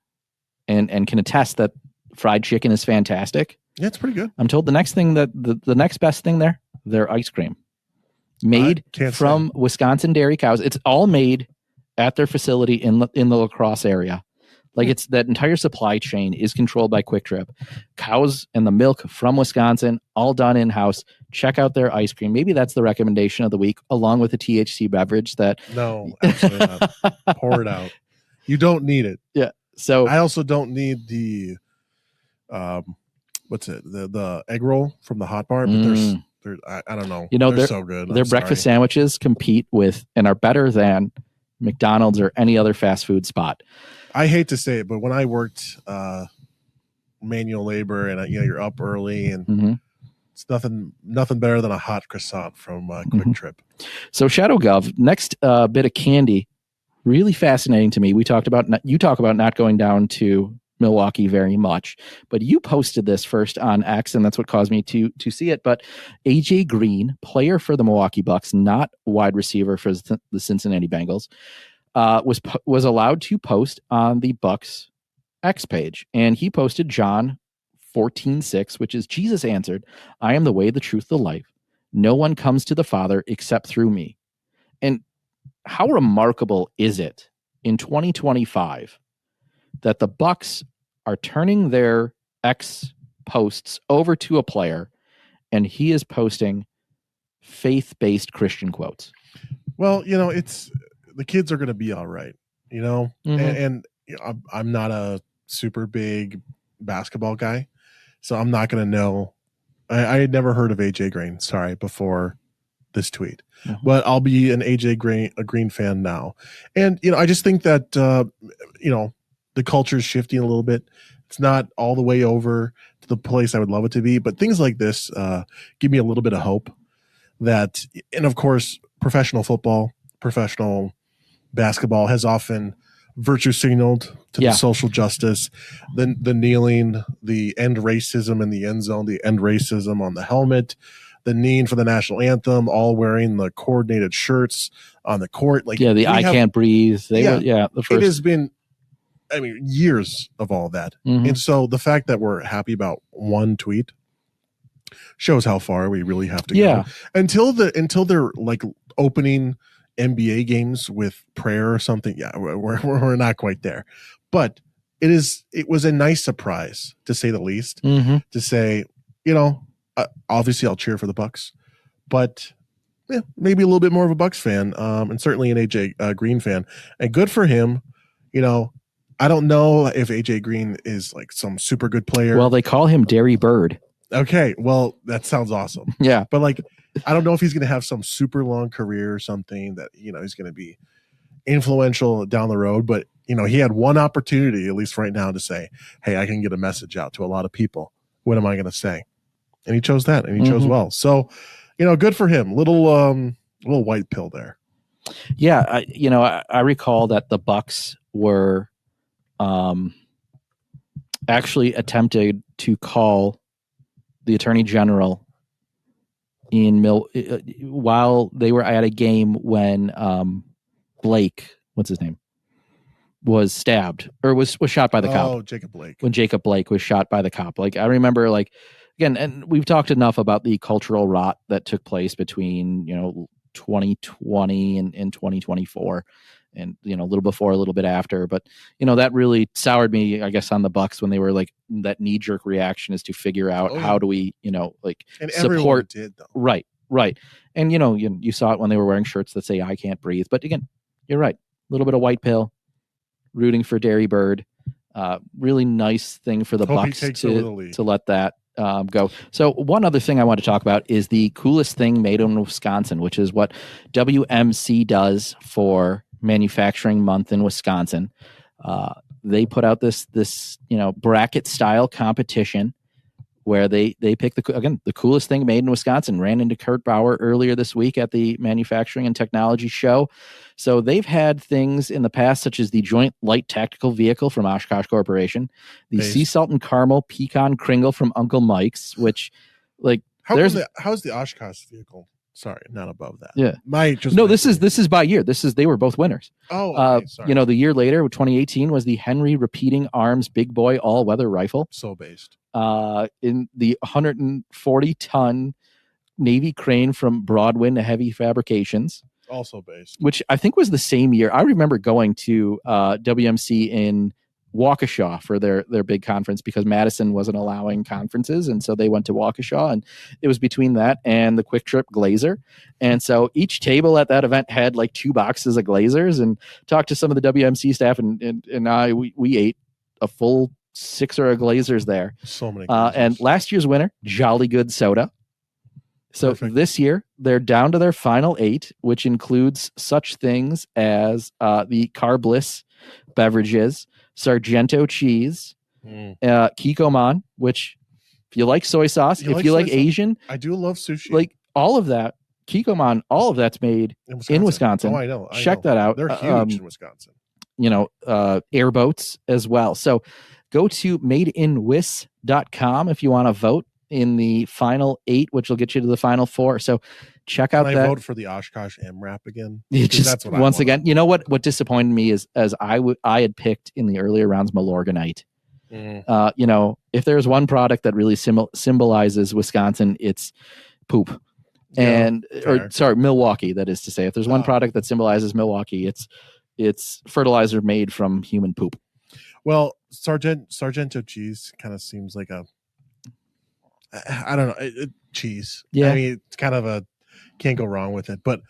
and can attest that fried chicken is fantastic. Yeah, it's pretty good. I'm told the next thing that the next best thing there, their ice cream made from Wisconsin dairy cows. It's all made at their facility in the La Crosse area. Like it's that entire supply chain is controlled by Quick Trip. Cows and the milk from Wisconsin, all done in house. Check out their ice cream. Maybe that's the recommendation of the week, along with a THC beverage. No, absolutely not. Pour it out. You don't need it. Yeah. So I also don't need the the egg roll from the hot bar, but I don't know. They're so good. Their breakfast sandwiches compete with and are better than McDonald's or any other fast food spot. I hate to say it, but when I worked manual labor and you're up early and it's nothing better than a hot croissant from Quick Trip. So Shadow Gov, next bit of candy, really fascinating to me. You talk about not going down to Milwaukee very much, but you posted this first on X, and that's what caused me to see it. But AJ Green, player for the Milwaukee Bucks, not wide receiver for the Cincinnati Bengals, was allowed to post on the Bucks X page, and he posted John 14:6, which is Jesus answered, "I am the way, the truth, the life. No one comes to the Father except through me." And how remarkable is it in 2025 that the Bucks are turning their X posts over to a player, and he is posting faith-based Christian quotes? Well, it's the kids are going to be all right, and I'm not a super big basketball guy, so I'm not going to know. I had never heard of AJ Green, before this tweet, but I'll be an AJ Green fan now. And, I just think that, the culture is shifting a little bit. It's not all the way over to the place I would love it to be, but things like this give me a little bit of hope that, and of course, professional football, professional basketball has often virtue signaled to the social justice, the kneeling, the end racism in the end zone, the end racism on the helmet, the kneeling for the national anthem, all wearing the coordinated shirts on the court. I can't breathe. The first. It has been, years of all that. And so the fact that we're happy about one tweet shows how far we really have to go. Until they're like opening NBA games with prayer or something. Yeah, we're not quite there, but it was a nice surprise, to say the least, to say, obviously I'll cheer for the Bucks, but maybe a little bit more of a Bucks fan, and certainly an AJ Green fan. And good for him. You know, I don't know if AJ Green is like some super good player. Well, they call him Derry Bird. Okay, well, that sounds awesome. Yeah. But like, I don't know if he's going to have some super long career or something that, you know, he's going to be influential down the road. But, you know, he had one opportunity, at least right now, to say, hey, I can get a message out to a lot of people. What am I going to say? And he chose that, and he chose well. So, you know, good for him. Little white pill there. Yeah. I recall that the Bucks were actually attempted to call the Attorney General while they were at a game when Blake, what's his name, was stabbed or was shot by the cop. Oh, Jacob Blake. When Jacob Blake was shot by the cop. Like, I remember, like, again, and we've talked enough about the cultural rot that took place between, 2020 and 2024. And, a little before, a little bit after, but, that really soured me, I guess, on the Bucks when they were like, that knee jerk reaction is to figure out how do we, like, and support. Did, though. Right. And, you saw it when they were wearing shirts that say, I can't breathe. But again, you're right. A little bit of white pill, rooting for Derry Bird. Really nice thing for the Bucks to let that go. So one other thing I want to talk about is the coolest thing made in Wisconsin, which is what WMC does for Manufacturing Month in Wisconsin. They put out this bracket style competition where they pick the coolest thing made in Wisconsin. Ran into Kurt Bauer earlier this week at the Manufacturing and Technology Show. So they've had things in the past such as the Joint Light Tactical Vehicle from Oshkosh Corporation, the Sea Salt and Caramel Pecan Kringle from Uncle Mike's, which, like, how's the Oshkosh vehicle? Sorry, not above that. Yeah. This is by year. They were both winners. Oh, okay, sorry. The year later, 2018, was the Henry Repeating Arms Big Boy All-Weather Rifle. So based. In the 140-ton Navy crane from Broadwind Heavy Fabrications. Also based. Which I think was the same year. I remember going to WMC in Waukesha for their big conference because Madison wasn't allowing conferences, and so they went to Waukesha, and it was between that and the Quick Trip Glazer. And so each table at that event had like 2 boxes of Glazers, and talked to some of the WMC staff, and we ate a full 6 of Glazers there. So many Glazers. And last year's winner, Jolly Good Soda. So Perfect. This year, they're down to their final 8, which includes such things as the Carbliss beverages, Sargento cheese, Kikkoman, which, if you like soy sauce, if you like Asian, I do love sushi. Like all of that, Kikkoman, all of that's made in Wisconsin. Oh, I know. Check that out. They're huge in Wisconsin. Airboats as well. So go to madeinwis.com if you want to vote in the final 8, which will get you to the final 4. So check out Can that. I vote for the Oshkosh MRAP again? That's what once again, what disappointed me is as I had picked in the earlier rounds Milorganite. If there's one product that really symbolizes Wisconsin, it's poop. Milwaukee, that is to say. If there's one product that symbolizes Milwaukee, it's fertilizer made from human poop. Well, Sargento cheese kind of seems like I don't know, cheese. Yeah. I mean, it's kind of can't go wrong with it. But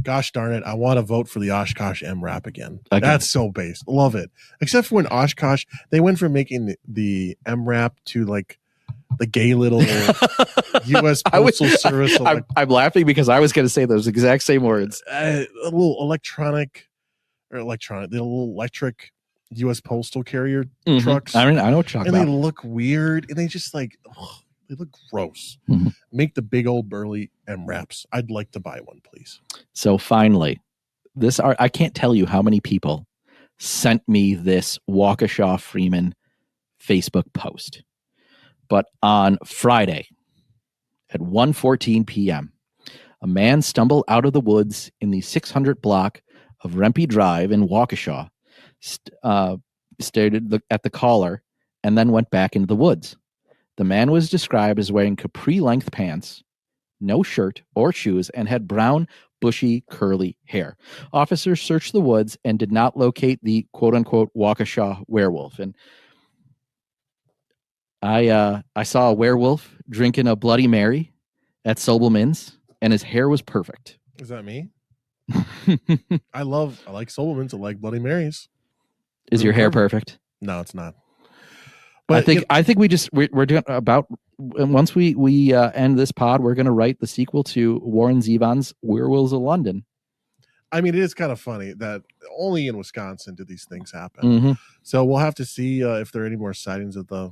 gosh darn it, I want to vote for the Oshkosh MRAP again. That's so based. Love it. Except for when Oshkosh, they went from making the MRAP to like the gay little U.S. Postal Service. I'm laughing because I was going to say those exact same words. A little the little electric U.S. Postal Carrier trucks. I know what you're talking about. And they look weird, and they just like, they look gross. Make the big old burly MRAPs. I'd like to buy one, please. So finally, I can't tell you how many people sent me this Waukesha Freeman Facebook post. But on Friday at 1:14 p.m., a man stumbled out of the woods in the 600 block of Rempe Drive in Waukesha, stared at the caller, and then went back into the woods. The man was described as wearing capri-length pants, no shirt or shoes, and had brown, bushy, curly hair. Officers searched the woods and did not locate the quote-unquote Waukesha werewolf. And I saw a werewolf drinking a Bloody Mary at Sobelman's, and his hair was perfect. Is that me? I like Sobelmans. I like Bloody Marys. Is your hair perfect? No, it's not. But I think we're doing about, once we end this pod, we're going to write the sequel to Warren Zevon's Werewolves of London. I mean, it is kind of funny that only in Wisconsin do these things happen. Mm-hmm. So we'll have to see if there are any more sightings of the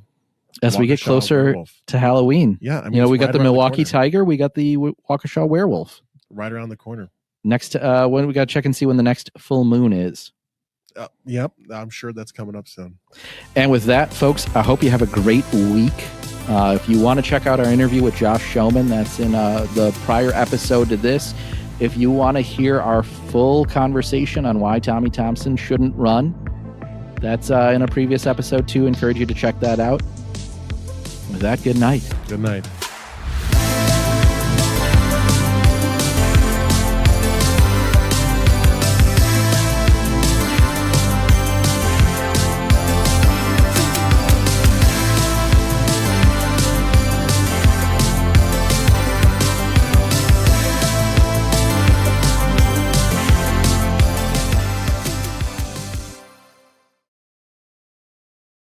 as we get closer werewolf. to Halloween. Yeah, I mean, we got the Milwaukee Tiger, we got the Waukesha Werewolf right around the corner. Next, when we got to check and see when the next full moon is. Yep, I'm sure that's coming up soon. And with that, folks, I hope you have a great week. If you want to check out our interview with Josh Showman, that's in the prior episode to this. If you want to hear our full conversation on why Tommy Thompson shouldn't run, that's in a previous episode too. Encourage you to check that out. With that, good night. Good night.